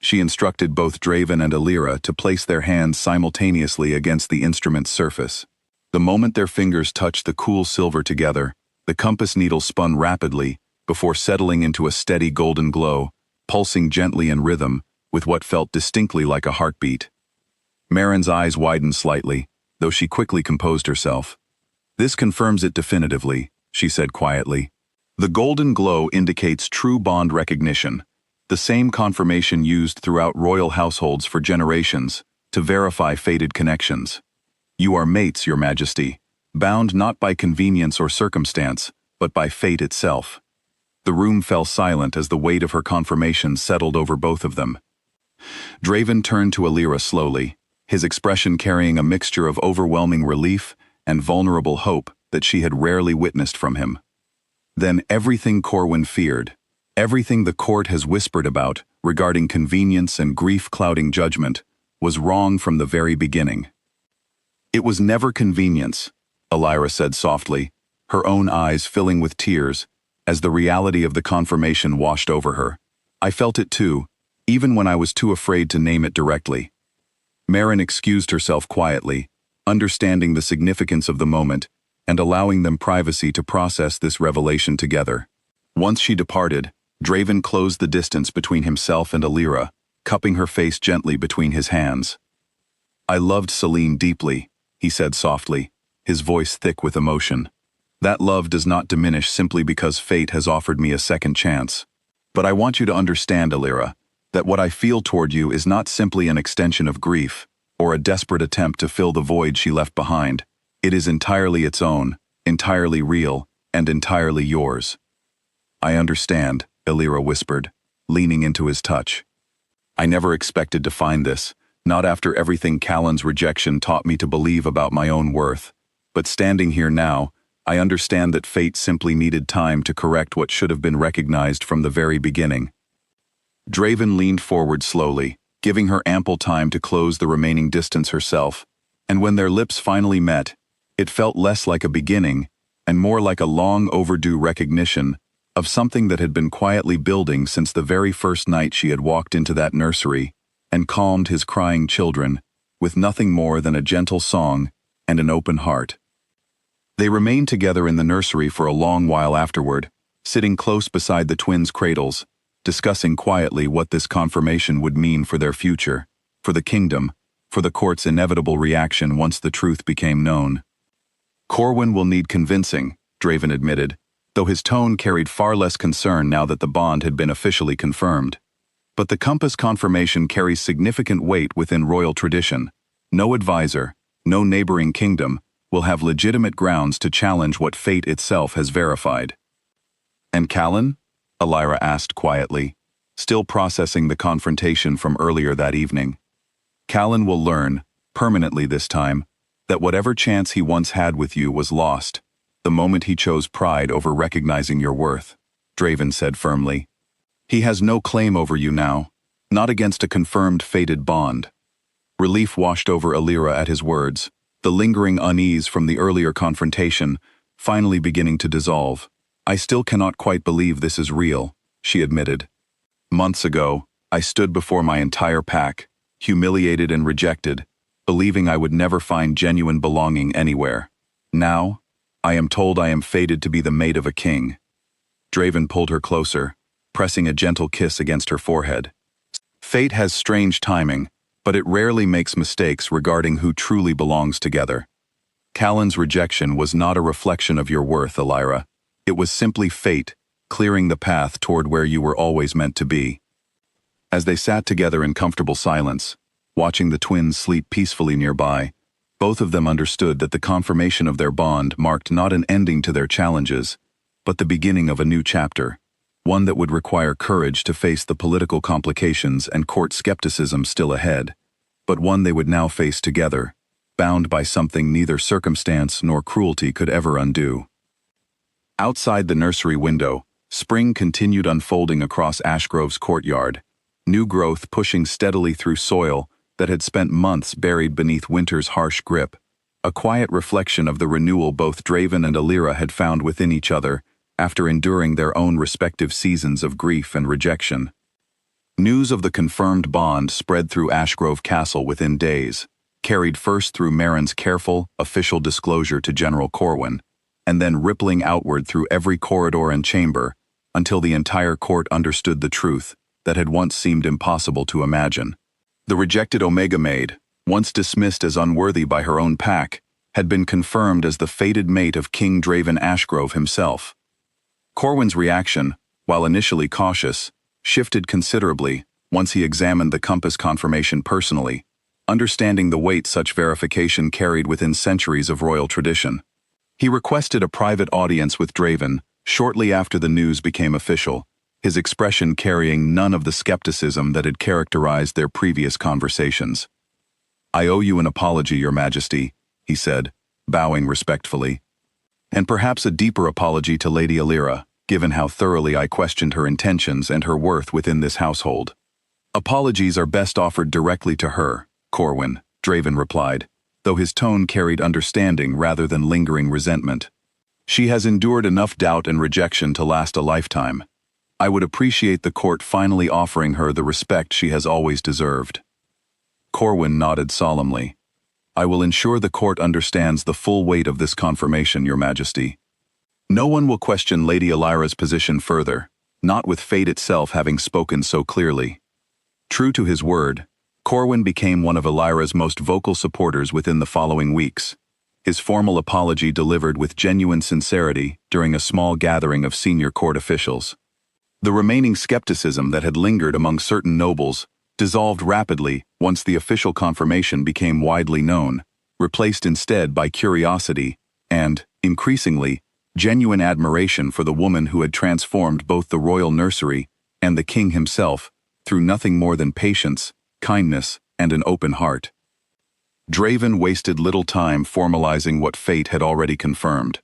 She instructed both Draven and Alira to place their hands simultaneously against the instrument's surface. The moment their fingers touched the cool silver together, the compass needle spun rapidly before settling into a steady golden glow, pulsing gently in rhythm with what felt distinctly like a heartbeat. Marin's eyes widened slightly, though she quickly composed herself. "This confirms it definitively," she said quietly. "The golden glow indicates true bond recognition, the same confirmation used throughout royal households for generations to verify fated connections. You are mates, Your Majesty, bound not by convenience or circumstance, but by fate itself." The room fell silent as the weight of her confirmation settled over both of them. Draven turned to Alira slowly, his expression carrying a mixture of overwhelming relief and vulnerable hope that she had rarely witnessed from him. Then everything Corwin feared, everything the court has whispered about regarding convenience and grief-clouding judgment, was wrong from the very beginning. "It was never convenience," Alira said softly, her own eyes filling with tears as the reality of the confirmation washed over her. "I felt it too, even when I was too afraid to name it directly." Marin excused herself quietly, understanding the significance of the moment and allowing them privacy to process this revelation together. Once she departed, Draven closed the distance between himself and Alira, cupping her face gently between his hands. "I loved Celine deeply," he said softly, his voice thick with emotion. "That love does not diminish simply because fate has offered me a second chance. But I want you to understand, Alira, that what I feel toward you is not simply an extension of grief, or a desperate attempt to fill the void she left behind. It is entirely its own, entirely real, and entirely yours." "I understand," Alira whispered, leaning into his touch. "I never expected to find this, not after everything Callan's rejection taught me to believe about my own worth. But standing here now, I understand that fate simply needed time to correct what should have been recognized from the very beginning." Draven leaned forward slowly, giving her ample time to close the remaining distance herself, and when their lips finally met, it felt less like a beginning and more like a long overdue recognition of something that had been quietly building since the very first night she had walked into that nursery and calmed his crying children with nothing more than a gentle song and an open heart. They remained together in the nursery for a long while afterward, sitting close beside the twins' cradles, discussing quietly what this confirmation would mean for their future, for the kingdom, for the court's inevitable reaction once the truth became known. "Corwin will need convincing," Draven admitted, though his tone carried far less concern now that the bond had been officially confirmed. "But the compass confirmation carries significant weight within royal tradition. No advisor, no neighboring kingdom, will have legitimate grounds to challenge what fate itself has verified." "And Callan?" Alira asked quietly, still processing the confrontation from earlier that evening. "Callan will learn, permanently this time, that whatever chance he once had with you was lost, the moment he chose pride over recognizing your worth," Draven said firmly. "He has no claim over you now, not against a confirmed fated bond." Relief washed over Alira at his words, the lingering unease from the earlier confrontation finally beginning to dissolve. "I still cannot quite believe this is real," she admitted. "Months ago, I stood before my entire pack, humiliated and rejected, believing I would never find genuine belonging anywhere. Now, I am told I am fated to be the mate of a king." Draven pulled her closer, pressing a gentle kiss against her forehead. "Fate has strange timing, but it rarely makes mistakes regarding who truly belongs together. Callan's rejection was not a reflection of your worth, Alira. It was simply fate, clearing the path toward where you were always meant to be." As they sat together in comfortable silence, watching the twins sleep peacefully nearby, both of them understood that the confirmation of their bond marked not an ending to their challenges, but the beginning of a new chapter, one that would require courage to face the political complications and court skepticism still ahead, but one they would now face together, bound by something neither circumstance nor cruelty could ever undo. Outside the nursery window, spring continued unfolding across Ashgrove's courtyard, new growth pushing steadily through soil that had spent months buried beneath winter's harsh grip, a quiet reflection of the renewal both Draven and Alira had found within each other after enduring their own respective seasons of grief and rejection. News of the confirmed bond spread through Ashgrove Castle within days, carried first through Merrin's careful, official disclosure to General Corwin, and then rippling outward through every corridor and chamber until the entire court understood the truth that had once seemed impossible to imagine. The rejected Omega Maid, once dismissed as unworthy by her own pack, had been confirmed as the fated mate of King Draven Ashgrove himself. Corwin's reaction, while initially cautious, shifted considerably once he examined the compass confirmation personally, understanding the weight such verification carried within centuries of royal tradition. He requested a private audience with Draven shortly after the news became official, his expression carrying none of the skepticism that had characterized their previous conversations. "I owe you an apology, Your Majesty," he said, bowing respectfully. "And perhaps a deeper apology to Lady Alira, given how thoroughly I questioned her intentions and her worth within this household." "Apologies are best offered directly to her, Corwin," Draven replied, though his tone carried understanding rather than lingering resentment. "She has endured enough doubt and rejection to last a lifetime. I would appreciate the court finally offering her the respect she has always deserved." Corwin nodded solemnly. "I will ensure the court understands the full weight of this confirmation, Your Majesty. No one will question Lady Alira's position further, not with fate itself having spoken so clearly." True to his word, Corwin became one of Alira's most vocal supporters within the following weeks, his formal apology delivered with genuine sincerity during a small gathering of senior court officials. The remaining skepticism that had lingered among certain nobles dissolved rapidly once the official confirmation became widely known, replaced instead by curiosity and, increasingly, genuine admiration for the woman who had transformed both the royal nursery and the king himself through nothing more than patience, kindness, and an open heart. Draven wasted little time formalizing what fate had already confirmed.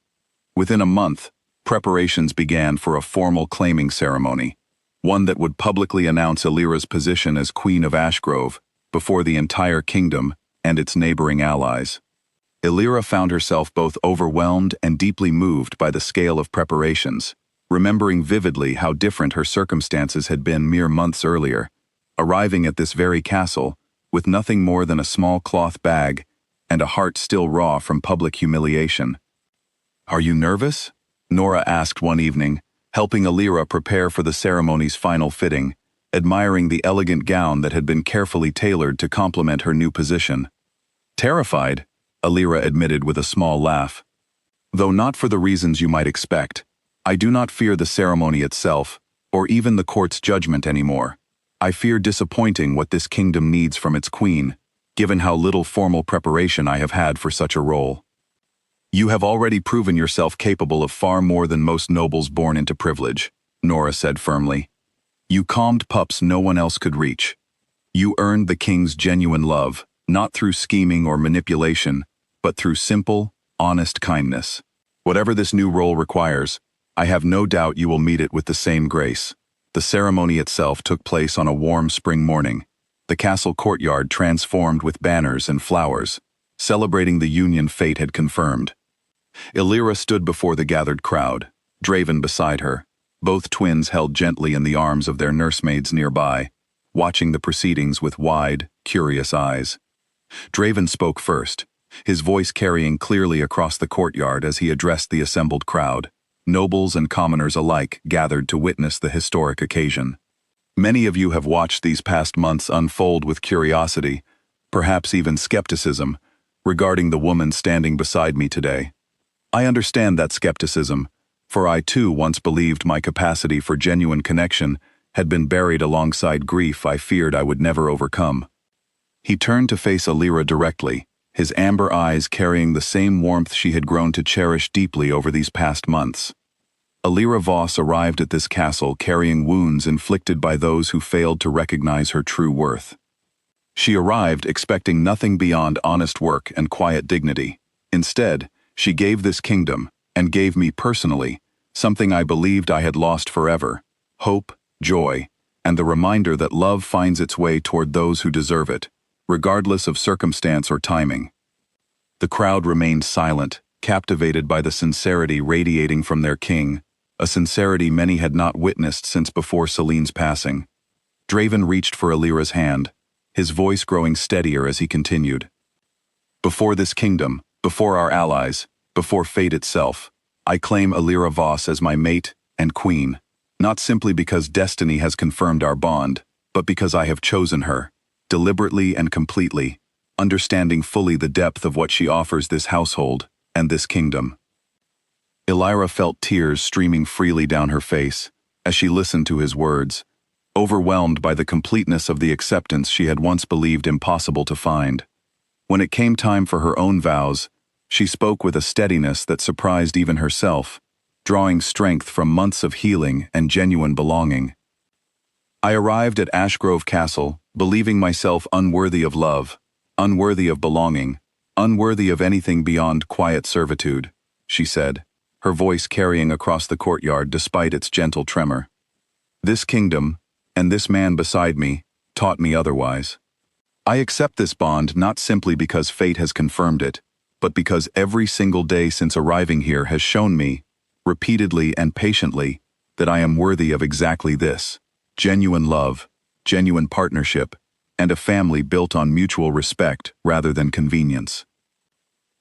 Within a month, preparations began for a formal claiming ceremony, one that would publicly announce Alira's position as Queen of Ashgrove before the entire kingdom and its neighboring allies. Alira found herself both overwhelmed and deeply moved by the scale of preparations, remembering vividly how different her circumstances had been mere months earlier, arriving at this very castle with nothing more than a small cloth bag and a heart still raw from public humiliation. "Are you nervous?" Nora asked one evening, helping Alira prepare for the ceremony's final fitting, admiring the elegant gown that had been carefully tailored to complement her new position. "Terrified," Alira admitted with a small laugh. "Though not for the reasons you might expect. I do not fear the ceremony itself, or even the court's judgment anymore. I fear disappointing what this kingdom needs from its queen, given how little formal preparation I have had for such a role." "You have already proven yourself capable of far more than most nobles born into privilege," Nora said firmly. "You calmed Pups no one else could reach. You earned the king's genuine love, not through scheming or manipulation, but through simple, honest kindness. Whatever this new role requires, I have no doubt you will meet it with the same grace." The ceremony itself took place on a warm spring morning, the castle courtyard transformed with banners and flowers, celebrating the union fate had confirmed. Alira stood before the gathered crowd, Draven beside her, both twins held gently in the arms of their nursemaids nearby, watching the proceedings with wide, curious eyes. Draven spoke first, his voice carrying clearly across the courtyard as he addressed the assembled crowd. Nobles and commoners alike gathered to witness the historic occasion. "Many of you have watched these past months unfold with curiosity, perhaps even skepticism, regarding the woman standing beside me today. I understand that skepticism, for I too once believed my capacity for genuine connection had been buried alongside grief I feared I would never overcome. He turned to face Alira directly, his amber eyes carrying the same warmth she had grown to cherish deeply over these past months. Alira Voss arrived at this castle carrying wounds inflicted by those who failed to recognize her true worth. She arrived expecting nothing beyond honest work and quiet dignity. Instead, she gave this kingdom, and gave me personally, something I believed I had lost forever: hope, joy, and the reminder that love finds its way toward those who deserve it, regardless of circumstance or timing. The crowd remained silent, captivated by the sincerity radiating from their king, a sincerity many had not witnessed since before Celine's passing. Draven reached for Alira's hand, his voice growing steadier as he continued. "Before this kingdom, before our allies, before fate itself, I claim Alira Voss as my mate and queen, not simply because destiny has confirmed our bond, but because I have chosen her, deliberately and completely, understanding fully the depth of what she offers this household and this kingdom." Alira felt tears streaming freely down her face as she listened to his words, overwhelmed by the completeness of the acceptance she had once believed impossible to find. When it came time for her own vows, she spoke with a steadiness that surprised even herself, drawing strength from months of healing and genuine belonging. "I arrived at Ashgrove Castle, believing myself unworthy of love, unworthy of belonging, unworthy of anything beyond quiet servitude," she said, her voice carrying across the courtyard despite its gentle tremor. "This kingdom, and this man beside me, taught me otherwise. I accept this bond not simply because fate has confirmed it, but because every single day since arriving here has shown me, repeatedly and patiently, that I am worthy of exactly this: genuine love, genuine partnership, and a family built on mutual respect rather than convenience."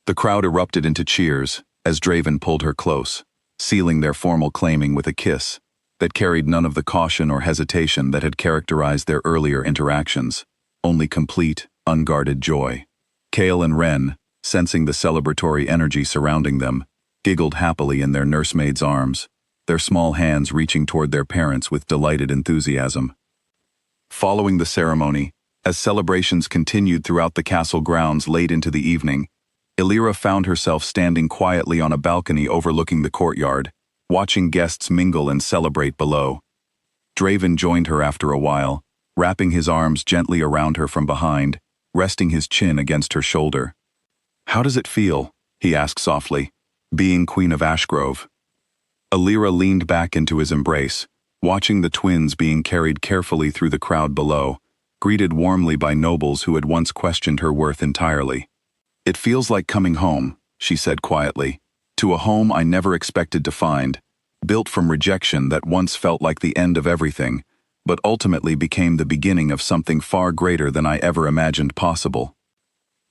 The crowd erupted into cheers as Draven pulled her close, sealing their formal claiming with a kiss that carried none of the caution or hesitation that had characterized their earlier interactions, only complete, unguarded joy. Kale and Wren, sensing the celebratory energy surrounding them, giggled happily in their nursemaid's arms, their small hands reaching toward their parents with delighted enthusiasm. Following the ceremony, as celebrations continued throughout the castle grounds late into the evening, Alira found herself standing quietly on a balcony overlooking the courtyard, watching guests mingle and celebrate below. Draven joined her after a while, wrapping his arms gently around her from behind, resting his chin against her shoulder. "How does it feel?" he asked softly, "being Queen of Ashgrove?" Alira leaned back into his embrace, watching the twins being carried carefully through the crowd below, greeted warmly by nobles who had once questioned her worth entirely. "It feels like coming home," she said quietly, "to a home I never expected to find, built from rejection that once felt like the end of everything, but ultimately became the beginning of something far greater than I ever imagined possible."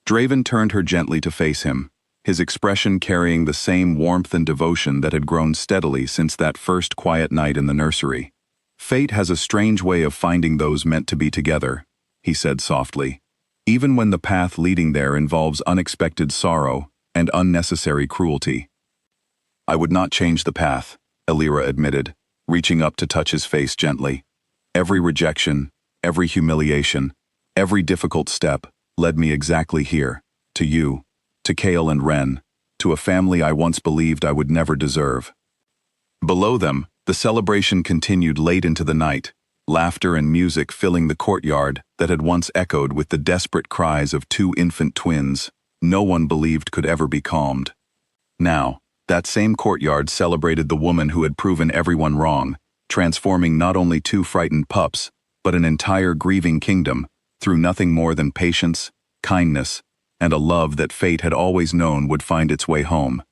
Draven turned her gently to face him, his expression carrying the same warmth and devotion that had grown steadily since that first quiet night in the nursery. "Fate has a strange way of finding those meant to be together," he said softly, "even when the path leading there involves unexpected sorrow and unnecessary cruelty." "I would not change the path," Alira admitted, reaching up to touch his face gently. "Every rejection, every humiliation, every difficult step led me exactly here, to you, to Kale and Wren, to a family I once believed I would never deserve." Below them, the celebration continued late into the night, laughter and music filling the courtyard that had once echoed with the desperate cries of two infant twins no one believed could ever be calmed. Now, that same courtyard celebrated the woman who had proven everyone wrong, transforming not only two frightened pups, but an entire grieving kingdom, through nothing more than patience, kindness, and a love that fate had always known would find its way home.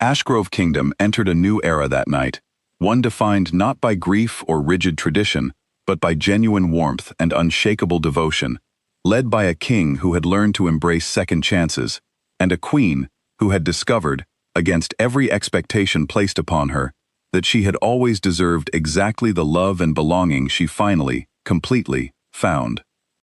Ashgrove Kingdom entered a new era that night, one defined not by grief or rigid tradition, but by genuine warmth and unshakable devotion, led by a king who had learned to embrace second chances, and a queen who had discovered, against every expectation placed upon her, that she had always deserved exactly the love and belonging she finally, completely, found.